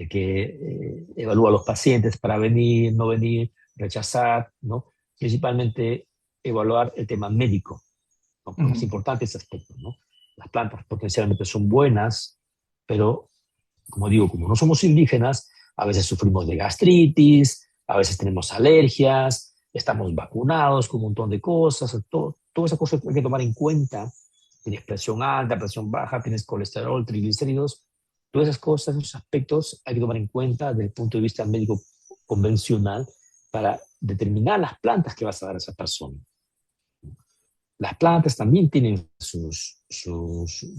que evalúa a los pacientes para venir, no venir, rechazar, ¿no? Principalmente evaluar el tema médico, ¿no? Porque es ujú, importante ese aspecto, ¿no? Las plantas potencialmente son buenas, pero como digo, como no somos indígenas, a veces sufrimos de gastritis, a veces tenemos alergias, estamos vacunados con un montón de cosas, todas esas cosas hay que tomar en cuenta. Tienes presión alta, presión baja, tienes colesterol, triglicéridos, todas esas cosas, esos aspectos hay que tomar en cuenta desde el punto de vista médico convencional para determinar las plantas que vas a dar a esa persona. Las plantas también tienen sus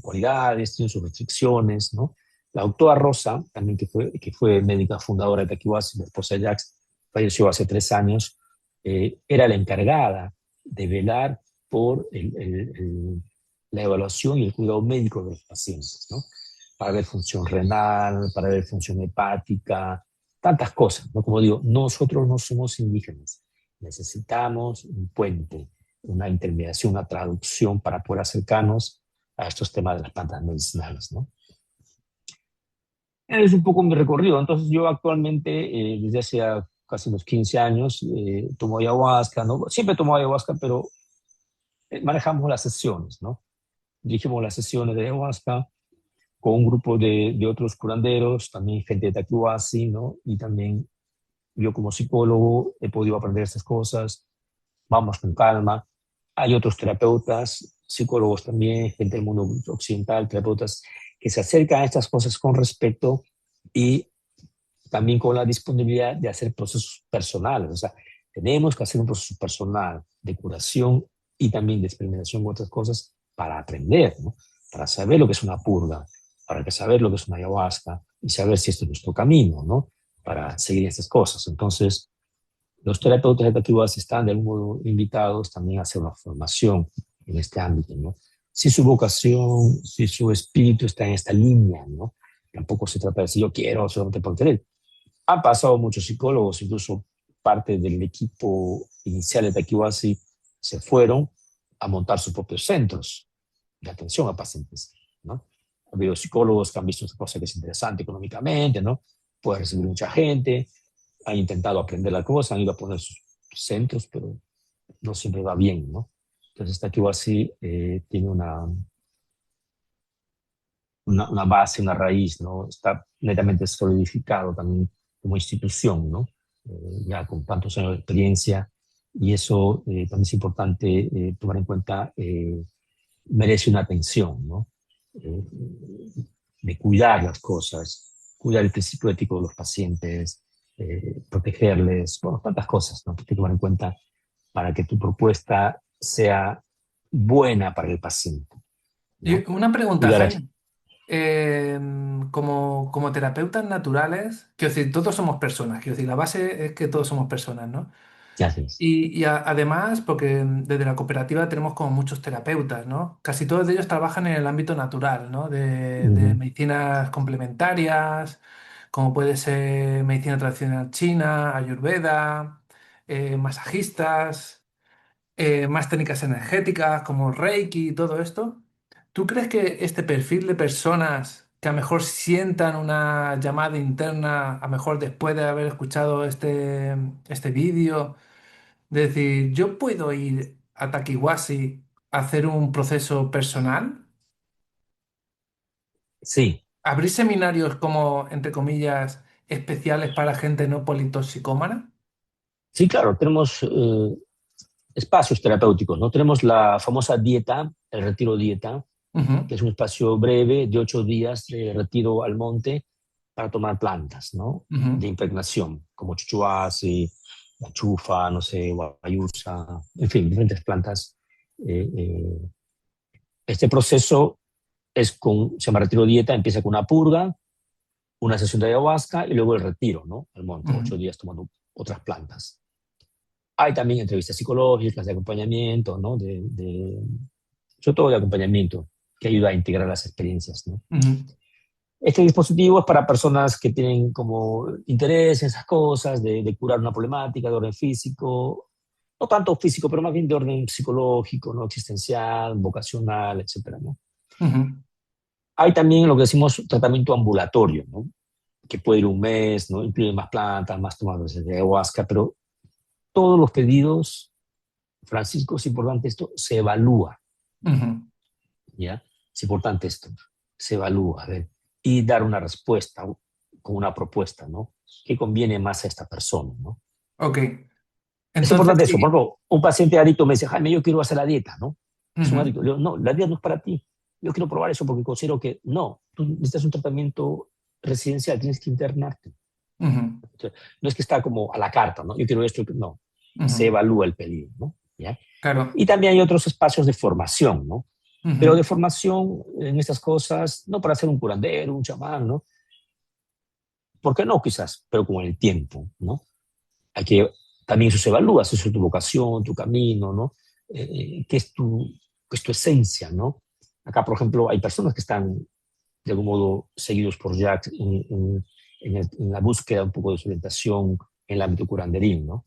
cualidades, tienen sus restricciones, ¿no? La doctora Rosa, también que fue médica fundadora de Taquihuasi, la esposa de Jax, falleció hace 3 años, era la encargada de velar por la evaluación y el cuidado médico de los pacientes, ¿no? Para ver función renal, para ver función hepática, tantas cosas, ¿no? Como digo, nosotros no somos indígenas, necesitamos un puente, una intermediación, una traducción para poder acercarnos a estos temas de las plantas medicinales, ¿no? Es un poco mi recorrido. Entonces yo actualmente, desde hace casi unos 15 años, tomo ayahuasca, ¿no? Siempre tomo ayahuasca, pero manejamos las sesiones, ¿no? Dirigimos las sesiones de ayahuasca con un grupo de otros curanderos, también gente de Taquihuasi, ¿no? Y también yo como psicólogo he podido aprender estas cosas, vamos con calma. Hay otros terapeutas, psicólogos también, gente del mundo occidental, terapeutas que se acercan a estas cosas con respeto y también con la disponibilidad de hacer procesos personales. O sea, tenemos que hacer un proceso personal de curación y también de experimentación con otras cosas para aprender, ¿no? Para saber lo que es una purga, para saber lo que es una ayahuasca y saber si esto es nuestro camino, ¿no? Para seguir estas cosas. Entonces, los terapeutas educativos están de algún modo invitados también a hacer una formación en este ámbito, ¿no? Si su vocación, si su espíritu está en esta línea, ¿no? Tampoco se trata de decir yo quiero solamente por querer. Han pasado muchos psicólogos, incluso parte del equipo inicial de Taquiwasi se fueron a montar sus propios centros de atención a pacientes, ¿no? Ha habido psicólogos que han visto esta cosa que es interesante económicamente, ¿no? Puede recibir mucha gente, han intentado aprender la cosa, han ido a poner sus centros, pero no siempre va bien, ¿no? Entonces Taquiwasi tiene una base, una raíz, ¿no? Está netamente solidificado también como institución, ¿no? Ya con tantos años de experiencia, y eso también es importante tomar en cuenta, merece una atención, ¿no? Eh, de cuidar las cosas, cuidar el principio ético de los pacientes, protegerles, bueno, tantas cosas, ¿no? Que hay que tomar en cuenta para que tu propuesta sea buena para el paciente, ¿no? Y una pregunta, Cuidar a... Jaime. Como terapeutas naturales, quiero decir, todos somos personas, quiero decir, la base es que todos somos personas, ¿no? Gracias. Además, porque desde la cooperativa tenemos como muchos terapeutas, ¿no? Casi todos de ellos trabajan en el ámbito natural, ¿no? De Ujú. medicinas complementarias, como puede ser medicina tradicional china, ayurveda, masajistas, más técnicas energéticas como Reiki y todo esto. ¿Tú crees que este perfil de personas que a lo mejor sientan una llamada interna, a lo mejor después de haber escuchado este vídeo, de decir, yo puedo ir a Takiwasi a hacer un proceso personal? Sí, ¿Abrir seminarios como, entre comillas, especiales para gente no politoxicómana? sí, claro, tenemos espacios terapéuticos, ¿no? Tenemos la famosa dieta, el retiro dieta, Ujú, que es un espacio breve de 8 días de retiro al monte para tomar plantas, ¿no? ujú, De impregnación, como chuchuasi, la chufa, no sé, guayusa, en fin, diferentes plantas. Eh, eh, este proceso se llama retiro dieta, empieza con una purga, una sesión de ayahuasca y luego el retiro, ¿no? Al monte, ujú, 8 días tomando otras plantas. Hay también entrevistas psicológicas de acompañamiento, ¿no? Sobre todo de acompañamiento, que ayuda a integrar las experiencias, ¿no? ujú, Este dispositivo es para personas que tienen como interés en esas cosas, de curar una problemática de orden físico, no tanto físico, pero más bien de orden psicológico, ¿no? Existencial, vocacional, etcétera, ¿no? ujú, Hay también lo que decimos tratamiento ambulatorio, ¿no? Que puede ir un mes, ¿no? Incluye más plantas, más tomadas de ayahuasca, pero todos los pedidos, Francisco, es importante esto, se evalúa, ujú. ¿ya? Es importante esto, se evalúa, a ver, y dar una respuesta con una propuesta, ¿no? ¿Qué conviene más a esta persona, ¿no? Ok. Es Entonces, importante eso. Por sí. ejemplo, un paciente adicto me dice, Jaime, yo quiero hacer la dieta, ¿no? Es un Ujú, adicto. Le digo, no, la dieta no es para ti. Yo quiero probar eso porque considero que no, tú necesitas un tratamiento residencial, tienes que internarte. ujú, Entonces, no es que está como a la carta, ¿no? Yo quiero esto, no. Se ujú. evalúa el pedido, ¿no? ¿Ya? Claro. Y también hay otros espacios de formación, ¿no? Pero de Ujú, formación en estas cosas, no para ser un curandero, un chamán, ¿no? ¿Por qué no? Quizás, pero con el tiempo, ¿no? Hay que, también eso se evalúa, si eso es tu vocación, tu camino, ¿no? qué es tu esencia, ¿no? Acá, por ejemplo, hay personas que están de algún modo seguidos por Jack en la búsqueda un poco de su orientación en el ámbito curanderín, ¿no?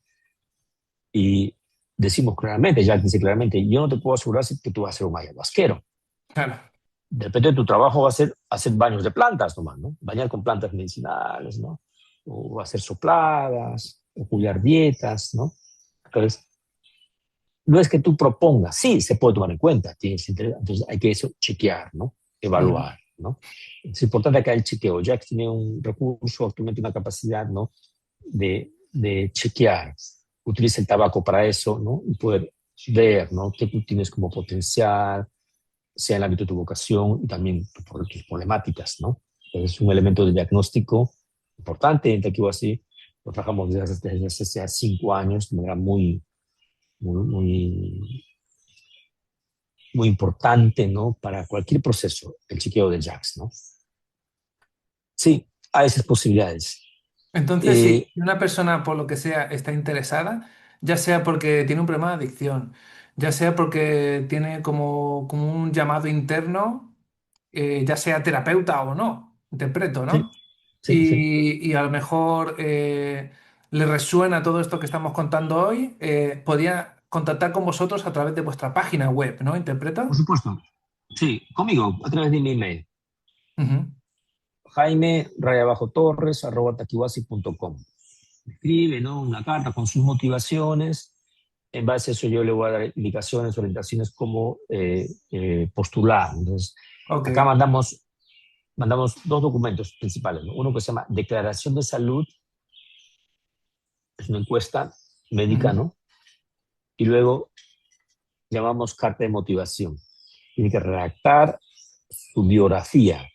Y decimos claramente, Jack dice claramente, yo no te puedo asegurar que tú vas a ser un ayahuasquero. Claro. De repente tu trabajo va a ser hacer baños de plantas nomás, ¿no? Bañar con plantas medicinales, ¿no? O hacer sopladas, o cuidar dietas, ¿no? Entonces, no es que tú propongas, sí, se puede tomar en cuenta, tienes interés, entonces hay que eso chequear, ¿no? Ujú. Evaluar, ¿no? Es importante acá el chequeo. Jack tiene un recurso, actualmente una capacidad, ¿no? De chequear. Utiliza el tabaco para eso, ¿no? Y poder ver, ¿no? Qué tú tienes como potencial, sea en el ámbito de tu vocación y también tus problemáticas, ¿no? Es un elemento de diagnóstico importante en Tequila así. Lo trabajamos desde hace 5 años de manera muy, muy, muy importante, ¿no? Para cualquier proceso, el chequeo de JAX, ¿no? Sí, hay esas posibilidades. Entonces, Eh, si una persona, por lo que sea, está interesada, ya sea porque tiene un problema de adicción, ya sea porque tiene como un llamado interno, ya sea terapeuta o no, interpreto, sí, ¿no? sí, sí. Y a lo mejor le resuena todo esto que estamos contando hoy, podría contactar con vosotros a través de vuestra página web, ¿no? Por ¿Interpreto? supuesto. Sí, conmigo, a través de mi email. Ujú. jaime_torres@taquiwasi.com. Escribe, ¿no? Una carta con sus motivaciones. En base a eso yo le voy a dar indicaciones, orientaciones, cómo postular. Entonces, Ok. acá mandamos dos documentos principales, ¿no? Uno que se llama Declaración de Salud, es una encuesta médica, Ujú. ¿no? Y luego llamamos carta de motivación. Tiene que redactar su biografía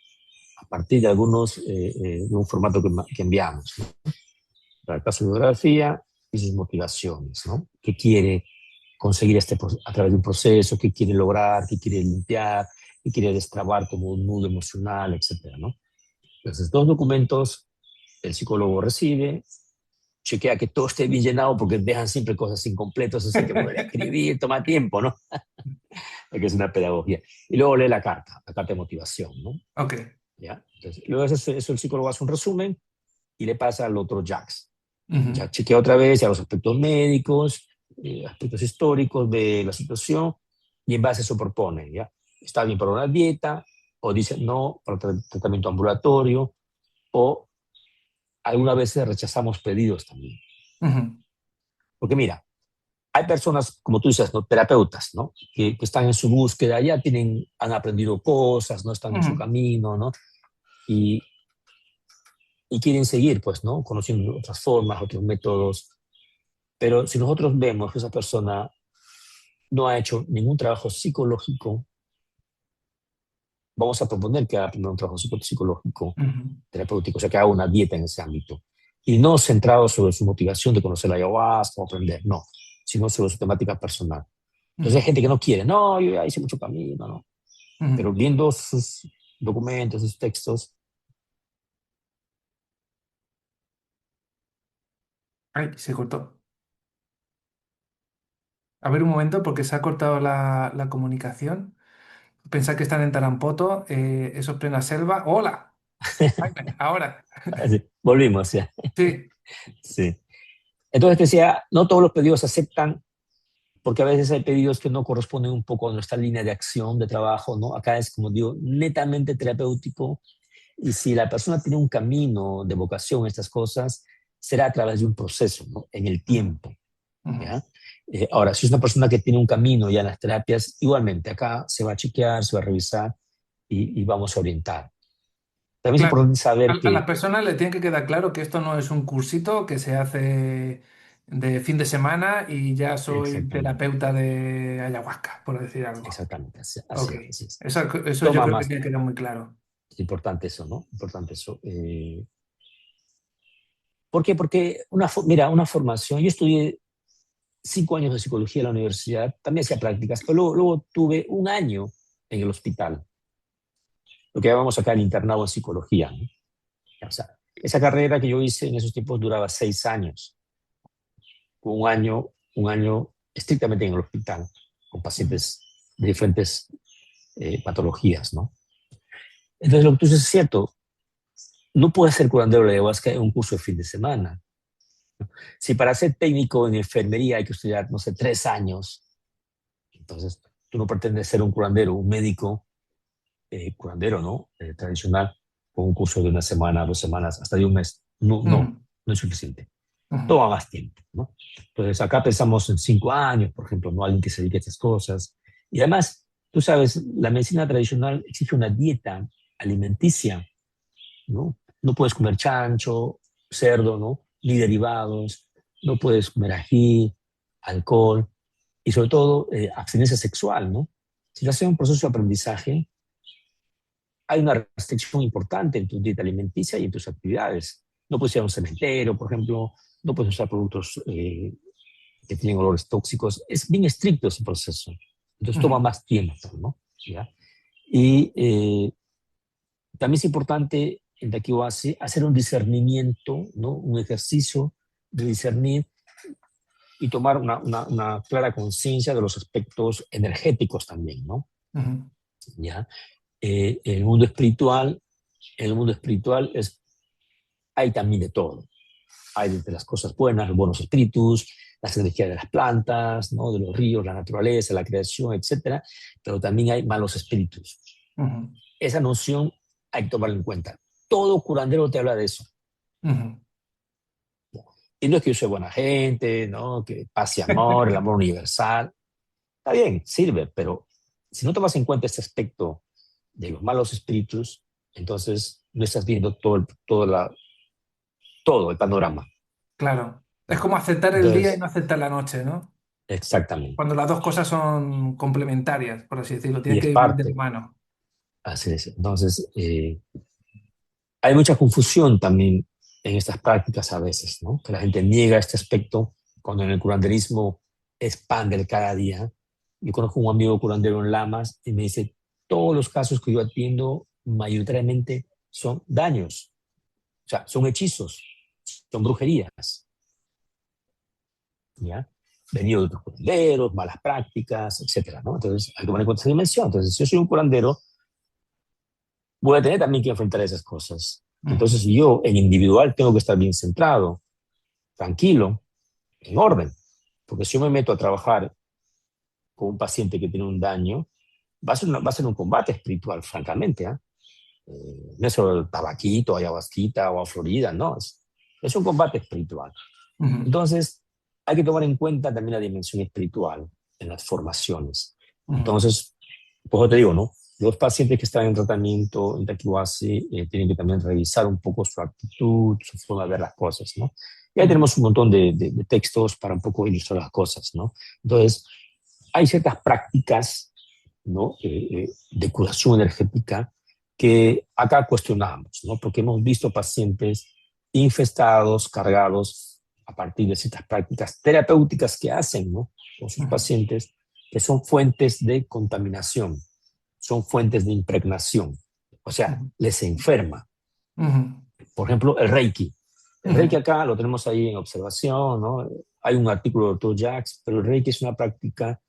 a partir de de un formato que enviamos, ¿no? Redactar su biografía y sus motivaciones, ¿no? ¿Qué quiere conseguir a través de un proceso? ¿Qué quiere lograr? ¿Qué quiere limpiar? ¿Qué quiere destrabar como un nudo emocional, etcétera, ¿no? Entonces, dos documentos el psicólogo recibe, chequea que todo esté bien llenado porque dejan siempre cosas incompletas, así que volver a escribir, toma tiempo, ¿no? Porque es una pedagogía. Y luego lee la carta de motivación, ¿no? Ok. ¿Ya? Entonces, luego eso el psicólogo hace un resumen y le pasa al otro Jax. Ujú. Ya chequea otra vez ya los aspectos médicos, aspectos históricos de la situación y en base a eso propone, ¿ya? Está bien para una dieta o dice no para tratamiento ambulatorio o algunas veces rechazamos pedidos también. Ujú. Porque mira, hay personas, como tú dices, ¿no? Terapeutas, ¿no? Que están en su búsqueda, han aprendido cosas, no están en su Ujú. camino, ¿no? Y, y quieren seguir, pues, ¿no? Conociendo otras formas, otros métodos. Pero si nosotros vemos que esa persona no ha hecho ningún trabajo psicológico, vamos a proponer que haga primero un trabajo psicológico, Ujú. terapéutico, o sea, que haga una dieta en ese ámbito. Y no centrado sobre su motivación de conocer la ayahuasca o aprender, no, sino sobre su temática personal. Entonces hay Ujú. gente que no quiere, no, yo ya hice mucho camino, no. Ujú. Pero viendo sus documentos, sus textos, Ay, se cortó. A ver un momento, porque se ha cortado la comunicación. Pensad que están en Tarampoto, eso es plena selva. ¡Hola! Jaime, ahora. volvimos, ya. Sí. Sí. Entonces decía, no todos los pedidos se aceptan porque a veces hay pedidos que no corresponden un poco a nuestra línea de acción, de trabajo, ¿no? Acá es, como digo, netamente terapéutico y si la persona tiene un camino de vocación a estas cosas, será a través de un proceso, ¿no? En el Ujú. tiempo, Ujú. ¿ya? Ahora, si es una persona que tiene un camino ya en las terapias, igualmente acá se va a chequear, se va a revisar y vamos a orientar. También es Claro, importante saber a las que, personas le tiene que quedar claro que esto no es un cursito que se hace de fin de semana y ya soy exactamente, terapeuta de ayahuasca, por decir algo. exactamente, Ok, así es. eso yo Toma creo que más, tiene que quedar muy claro. es importante eso, ¿no? Importante eso. ¿Por qué? Porque, mira, una formación, yo estudié 5 años de psicología en la universidad, también hacía prácticas, pero luego tuve un año en el hospital, lo que llamamos acá el internado en psicología, ¿no? O sea, esa carrera que yo hice en esos tiempos duraba 6 años, un año estrictamente en el hospital. con ujú, pacientes de diferentes patologías, ¿no? Entonces, lo que tú dices es cierto, no puedes ser curandero de ayahuasca en un curso de fin de semana. Si para ser técnico en enfermería hay que estudiar, no sé, 3 años, entonces tú no pretendes ser un curandero, un médico curandero, ¿no? Tradicional, con un curso de una semana, 2 semanas, hasta de un mes. No, no, ujú, no es suficiente. ujú, Toma más tiempo, ¿no? Entonces, acá pensamos en 5 años, por ejemplo, ¿no? Alguien que se dedique a estas cosas. Y además, tú sabes, la medicina tradicional exige una dieta alimenticia, ¿no? No puedes comer chancho, cerdo, ¿no? Ni derivados, no puedes comer ají, alcohol y sobre todo abstinencia sexual, ¿no? Si estás en un proceso de aprendizaje, hay una restricción importante en tu dieta alimenticia y en tus actividades. No puedes ir a un cementerio, por ejemplo, no puedes usar productos que tienen olores tóxicos. Es bien estricto ese proceso. Entonces toma ujú, más tiempo, ¿no? ¿Ya? Y también es importante en Takiwasi hacer un discernimiento, ¿no? Un ejercicio de discernir y tomar una clara conciencia de los aspectos energéticos también, ¿no? ujú, ¿Ya? El mundo espiritual, en el mundo espiritual hay también de todo. Hay de las cosas buenas, los buenos espíritus, las energías de las plantas, ¿no? De los ríos, la naturaleza, la creación, etcétera, pero también hay malos espíritus. ujú, Esa noción hay que tomarla en cuenta. Todo curandero te habla de eso. ujú. Y no es que yo soy buena gente, ¿no? Que paz y amor, el amor universal. Está bien, sirve, pero si no tomas en cuenta este aspecto de los malos espíritus, entonces no estás viendo todo el panorama, Claro. Es ¿no? como aceptar el día y Entonces, no aceptar la noche, ¿no? exactamente. Cuando las dos cosas son complementarias, por así decirlo, Y tienen es que vivir de la parte, mano. así es. Entonces, hay mucha confusión también en estas prácticas a veces, ¿no? Que la gente niega este aspecto cuando en el curanderismo es pan del cada día. Yo conozco un amigo curandero en Lamas y me dice, todos los casos que yo atiendo mayoritariamente son daños, o sea, son hechizos, son brujerías, ¿ya? Venido de otros curanderos, malas prácticas, etcétera, ¿no? Entonces, hay que poner en cuenta esa dimensión. Entonces, si yo soy un curandero, voy a tener también que enfrentar esas cosas. Ujú, Entonces, yo en individual tengo que estar bien centrado, tranquilo, en orden. Porque si yo me meto a trabajar con un paciente que tiene un daño, va a ser un combate espiritual, francamente. ¿Eh? No es solo el tabaquito, ayahuasquita o a Florida, no. Es un combate espiritual. ujú, Entonces, hay que tomar en cuenta también la dimensión espiritual en las formaciones. ujú, Entonces, pues yo te digo, ¿no? Los pacientes que están en tratamiento en Takiwasi tienen que también revisar un poco su actitud, su forma de ver las cosas, ¿no? Y ahí ujú, tenemos un montón de textos para un poco ilustrar las cosas, ¿no? Entonces, hay ciertas prácticas, ¿no? De curación energética que acá cuestionamos, ¿no? Porque hemos visto pacientes infestados, cargados a partir de ciertas prácticas terapéuticas que hacen, ¿no? Con sus ujú, pacientes, que son fuentes de contaminación, son fuentes de impregnación, o sea, ujú, les enferma. ujú, Por ejemplo, el Reiki. El Reiki ujú, acá lo tenemos ahí en observación, ¿no? Hay un artículo del doctor Jax, pero el Reiki es una práctica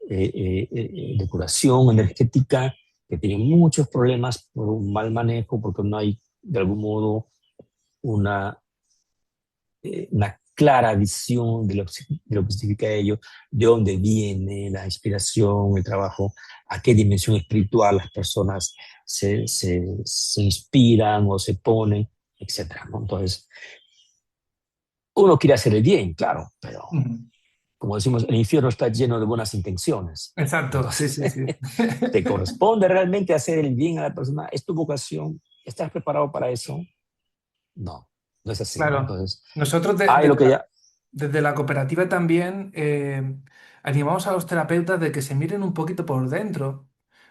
de curación energética que tiene muchos problemas por un mal manejo, porque no hay de algún modo una, una clara visión de lo que significa ello, de dónde viene la inspiración, el trabajo, a qué dimensión espiritual las personas se inspiran o se ponen, etcétera, ¿no? Entonces, uno quiere hacer el bien, claro, pero ujú. como decimos, el infierno está lleno de buenas intenciones. Exacto, sí, Entonces, sí, sí. ¿te corresponde realmente hacer el bien a la persona? ¿Es tu vocación? ¿Estás preparado para eso? No, no es así, ¿no? Claro. Entonces, Nosotros hay lo que ya... desde la cooperativa también animamos a los terapeutas de que se miren un poquito por dentro,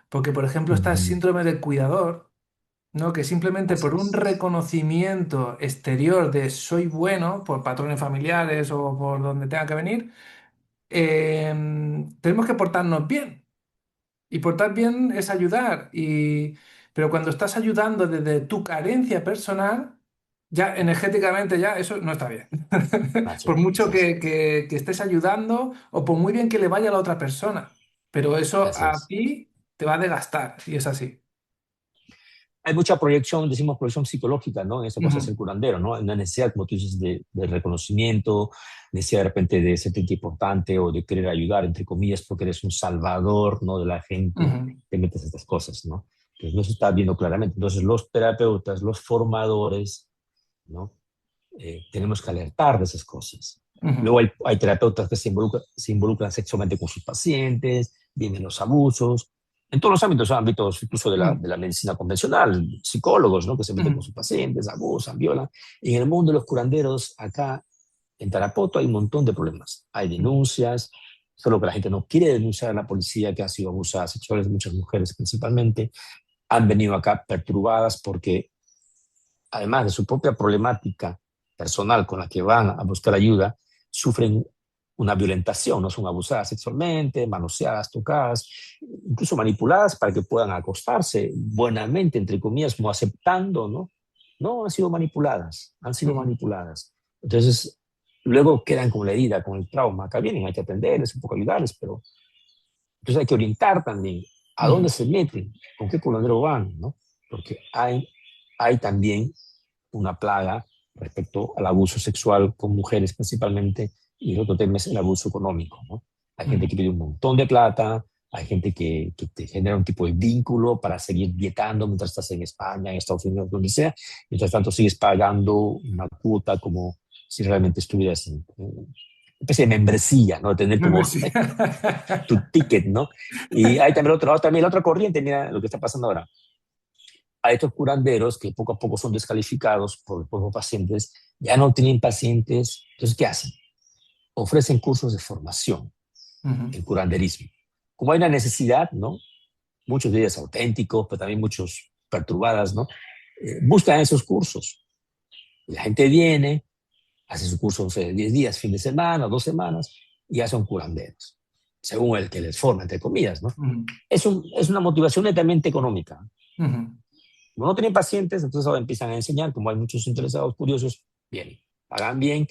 porque por ejemplo está el Ujú, síndrome del cuidador, ¿no? Que simplemente así por un es. reconocimiento exterior de soy bueno, por patrones familiares o por donde tenga que venir, tenemos que portarnos bien. Y portar bien es ayudar. Pero cuando estás ayudando desde tu carencia personal, ya energéticamente ya eso no está bien. Así Por es, mucho así es. que estés ayudando o por muy bien que le vaya a la otra persona. pero eso Así a es. ti te va a desgastar, y es así. Hay mucha proyección, decimos proyección psicológica, ¿no? En esta cosa es Ujú, el curandero, ¿no? Una necesidad, como tú dices, de reconocimiento, necesidad de repente de sentirte importante o de querer ayudar, entre comillas, porque eres un salvador, ¿no? De la gente, ujú, te metes estas cosas, ¿no? Entonces no se está viendo claramente. Entonces los terapeutas, los formadores, ¿no? Tenemos que alertar de esas cosas. ujú, Luego hay terapeutas que se involucran sexualmente con sus pacientes, vienen los abusos, en todos los ámbitos, ámbitos incluso ujú, de la medicina convencional, psicólogos, ¿no? Que se meten con ujú, sus pacientes, abusan, violan. En el mundo de los curanderos, acá en Tarapoto hay un montón de problemas. Hay ujú, denuncias, solo que la gente no quiere denunciar a la policía que ha sido abusada sexuales, muchas mujeres principalmente, han venido acá perturbadas porque además de su propia problemática personal con la que van a buscar ayuda, sufren una violentación, no son abusadas sexualmente, manoseadas, tocadas, incluso manipuladas para que puedan acostarse buenamente, entre comillas, como aceptando, ¿no? No han sido manipuladas, han sido ujú, manipuladas. Entonces, luego quedan con la herida, con el trauma. Acá vienen, hay que atenderles, un poco ayudarles, pero entonces hay que orientar también a dónde ujú, se meten, con qué curadero van, ¿no? Porque hay también una plaga respecto al abuso sexual con mujeres principalmente, y el otro tema es el abuso económico, ¿no? Hay gente ujú. que pide un montón de plata, hay gente que te genera un tipo de vínculo para seguir dietando mientras estás en España, en Estados Unidos, donde sea, mientras tanto sigues pagando una cuota como si realmente estuvieras en una especie de membresía, ¿no? De tener Me como sí. tu ticket, ¿no? Y hay también la otra corriente, mira lo que está pasando ahora. Hay estos curanderos que poco a poco son descalificados por los pacientes, ya no tienen pacientes, entonces ¿qué hacen? Ofrecen cursos de formación Ujú, en curanderismo. Como hay una necesidad, ¿no? Muchos de ellos auténticos, pero también muchos perturbadas, ¿no? Buscan esos cursos. Y la gente viene, hace su curso, no sé, de 10 días, fin de semana, 2 semanas, y ya son curanderos, según el que les forma, entre comillas, ¿no? ujú, Es una motivación netamente económica. ujú, Como no tienen pacientes, entonces ahora empiezan a enseñar, como hay muchos interesados curiosos, vienen, pagan bien.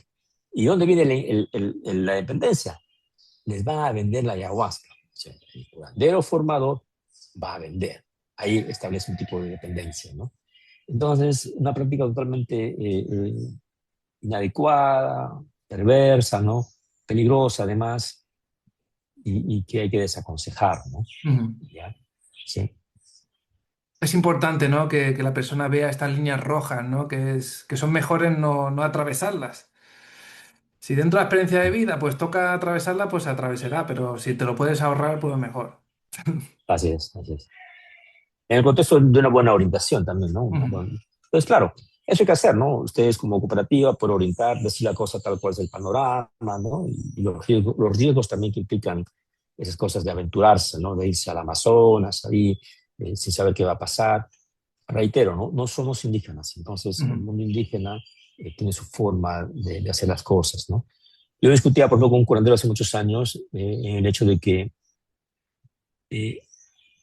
¿Y dónde viene la dependencia? Les van a vender la ayahuasca. O sea, el curandero formador va a vender. Ahí establece un tipo de dependencia, ¿no? Entonces, una práctica totalmente inadecuada, perversa, ¿no? Peligrosa además, y que hay que desaconsejar, ¿no? ujú. ¿Ya? Sí, Es importante, ¿no? Que la persona vea estas líneas rojas, ¿no? Que son mejores no atravesarlas. Si dentro de la experiencia de vida, pues toca atravesarla, pues se atravesará, pero si te lo puedes ahorrar, pues mejor. así es, así es. En el contexto de una buena orientación también, ¿no? Ujú, Entonces, claro, eso hay que hacer, ¿no? Ustedes como cooperativa por orientar, decir la cosa tal cual es el panorama, ¿no? Y los riesgos también que implican esas cosas de aventurarse, ¿no? De irse al Amazonas, ahí, sin saber qué va a pasar. Reitero, ¿no? No somos indígenas, entonces el ujú, mundo indígena tiene su forma de hacer las cosas, ¿no? Yo discutía, por ejemplo, con un curandero hace muchos años en el hecho de que eh,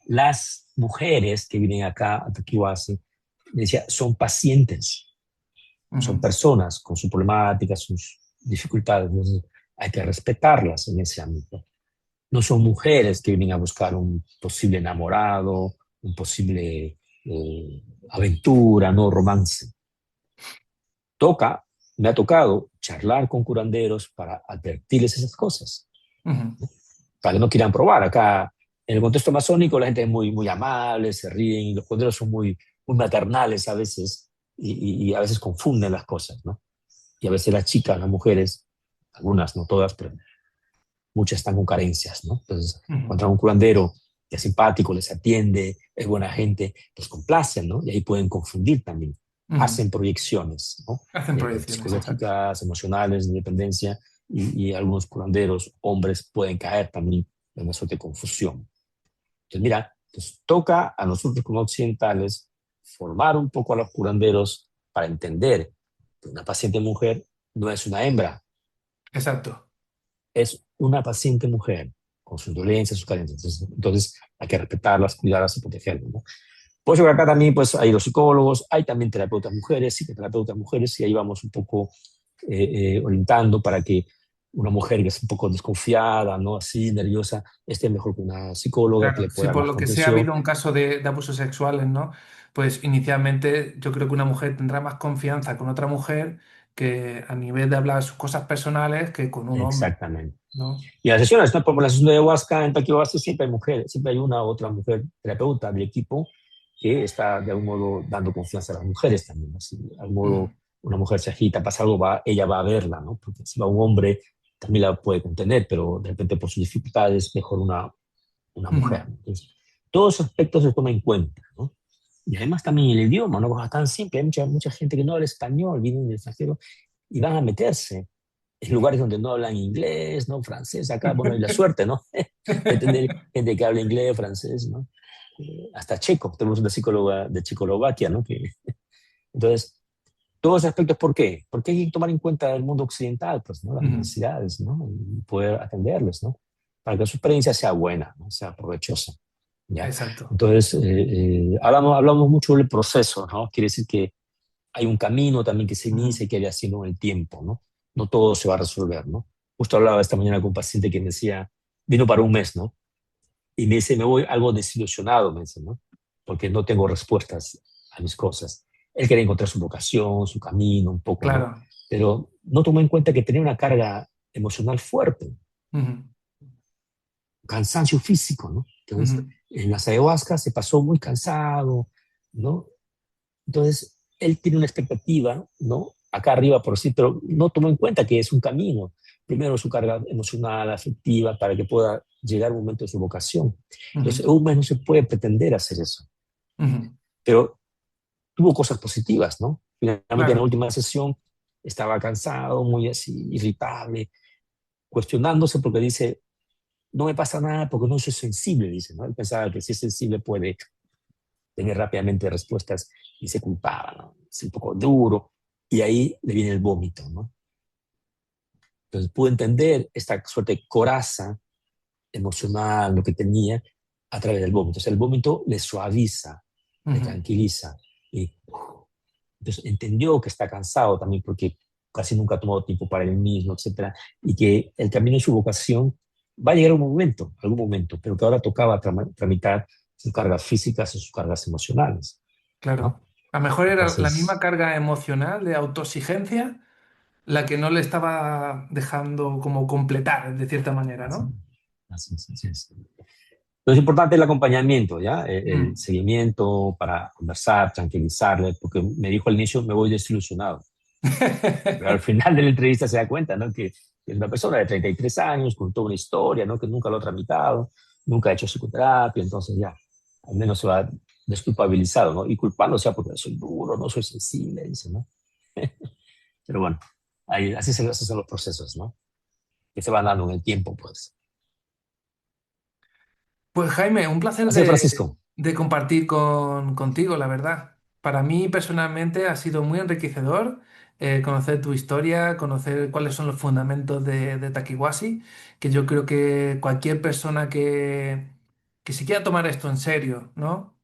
las mujeres que vienen acá a Taquihuasi, decía, son pacientes, son ujú, personas con sus problemáticas, sus dificultades, entonces hay que respetarlas en ese ámbito. No son mujeres que vienen a buscar un posible enamorado, un posible aventura, no romance. Toca, me ha tocado charlar con curanderos para advertirles esas cosas, ujú, para que no quieran probar. Acá, en el contexto amazónico, la gente es muy, muy amable, se ríen, y los curanderos son muy, muy maternales a veces, y a veces confunden las cosas, ¿no? Y a veces las chicas, las mujeres, algunas, no todas, pero muchas están con carencias, ¿no? Entonces, ujú, encontrar un curandero que es simpático, les atiende, es buena gente, los complacen, ¿no? Y ahí pueden confundir también. ujú. Hacen proyecciones, ¿no? Hacen proyecciones, exacto. Psicológicas, emocionales, de dependencia, y algunos curanderos, hombres, pueden caer también en una suerte de confusión. Entonces, mira, pues toca a nosotros como occidentales formar un poco a los curanderos para entender que una paciente mujer no es una hembra, Exacto. es una paciente mujer con sus dolencias, sus carencias. Entonces, hay que respetarlas, cuidarlas y protegerlas, ¿no? Por eso que acá también pues, hay los psicólogos, hay también terapeutas mujeres, psicoterapeutas mujeres, y ahí vamos un poco orientando para que una mujer que es un poco desconfiada, ¿no? Así, nerviosa, esté mejor que una psicóloga que Claro, le si pueda dar por más lo que sea ha contención. habido un caso de abusos sexuales, ¿no? Pues inicialmente yo creo que una mujer tendrá más confianza con otra mujer que a nivel de hablar sus cosas personales que con un hombre, Exactamente. ¿no? Y las sesiones, ¿no? Por la sesión de ayahuasca, en Taquihuasca siempre hay mujeres, siempre hay una u otra mujer terapeuta del equipo que está de algún modo dando confianza a las mujeres también, ¿no? Si de algún Ujú, modo una mujer se agita, pasa algo, ella va a verla, ¿no? Porque si va un hombre, también la puede contener, pero de repente por sus dificultades, mejor una ujú, mujer, ¿no? Entonces, todos esos aspectos se toman en cuenta, ¿no? Y además también el idioma, ¿no? Es tan simple, hay mucha gente que no habla español, vienen del extranjero y van a meterse en lugares donde no hablan inglés, ¿no? Francés, acá, bueno, hay la suerte, ¿no? De tener gente que habla inglés, francés, ¿no? Hasta checo, tenemos una psicóloga de Checoslovaquia, ¿no? Entonces, todos esos aspectos, ¿por qué? Porque hay que tomar en cuenta el mundo occidental, pues, ¿no? Las ujú. necesidades, ¿no? Y poder atenderles, ¿no? Para que su experiencia sea buena, ¿no? Sea provechosa, ¿ya? Exacto. Entonces, hablamos mucho del proceso, ¿no? Quiere decir que hay un camino también que se Ujú, inicia y que hay haciendo en el tiempo, ¿no? No todo se va a resolver, ¿no? Justo hablaba esta mañana con un paciente que me decía, vino para un mes, ¿no? Y me dice, me voy algo desilusionado, me dice, ¿no? Porque no tengo respuestas a mis cosas. Él quería encontrar su vocación, su camino, un poco, ¿no? claro. Pero no tomó en cuenta que tenía una carga emocional fuerte, Ujú, cansancio físico, ¿no? Entonces, ujú, en las ayahuasca se pasó muy cansado, ¿no? Entonces, él tiene una expectativa, ¿no? Acá arriba por sí, pero no tomó en cuenta que es un camino. Primero su carga emocional, afectiva, para que pueda llegar un momento de su vocación. Entonces, ujú, un mes no se puede pretender hacer eso. ujú. Pero tuvo cosas positivas, ¿no? Finalmente, en la Claro. última sesión estaba cansado, muy así, irritable, cuestionándose porque dice, no me pasa nada porque no soy sensible, dice, ¿no? Él pensaba que si es sensible puede tener rápidamente respuestas y se culpaba, ¿no? Es un poco duro y ahí le viene el vómito, ¿no? Entonces pudo entender esta suerte de coraza emocional, lo que tenía, a través del vómito. O sea, el vómito le suaviza, le Ujú, tranquiliza. Y entonces entendió que está cansado también porque casi nunca ha tomado tiempo para él mismo, etcétera, y que el camino de su vocación va a llegar un momento, algún momento, pero que ahora tocaba tramitar sus cargas físicas y sus cargas emocionales, ¿no? claro. A lo mejor era la misma Entonces, carga emocional de autoexigencia la que no le estaba dejando como completar de cierta manera, así, ¿no? así es. Lo importante es el acompañamiento, ¿ya? El Mm. seguimiento para conversar, tranquilizarle, porque me dijo al inicio, me voy desilusionado. Pero al final de la entrevista se da cuenta, ¿no? Que es una persona de 33 años, con toda una historia, ¿no? Que nunca lo ha tramitado, nunca ha hecho psicoterapia, entonces ya, al menos se va desculpabilizado, ¿no? Y culpándose porque soy duro, no soy sensible, dice, ¿no? Pero bueno, ahí, así son los procesos, ¿no? Que se van dando en el tiempo, pues. Pues Jaime, un placer Así es, Francisco. de compartir contigo, la verdad. Para mí personalmente ha sido muy enriquecedor conocer tu historia, conocer cuáles son los fundamentos de Takiwasi, que yo creo que cualquier persona que se quiera tomar esto en serio, ¿no?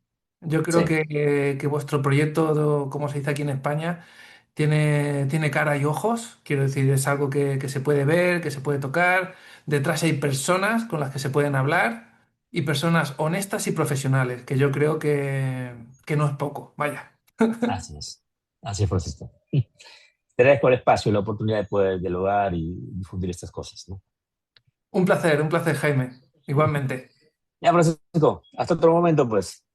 Yo creo Sí, que vuestro proyecto, como se dice aquí en España, tiene cara y ojos, quiero decir, es algo que se puede ver, que se puede tocar. Detrás hay personas con las que se pueden hablar y personas honestas y profesionales, que yo creo que no es poco. Vaya. así es. Así es, Francisco. Te agradezco el espacio y la oportunidad de poder dialogar y difundir estas cosas, ¿no? Un placer, Jaime. Igualmente. Ya, Francisco, hasta otro momento, pues.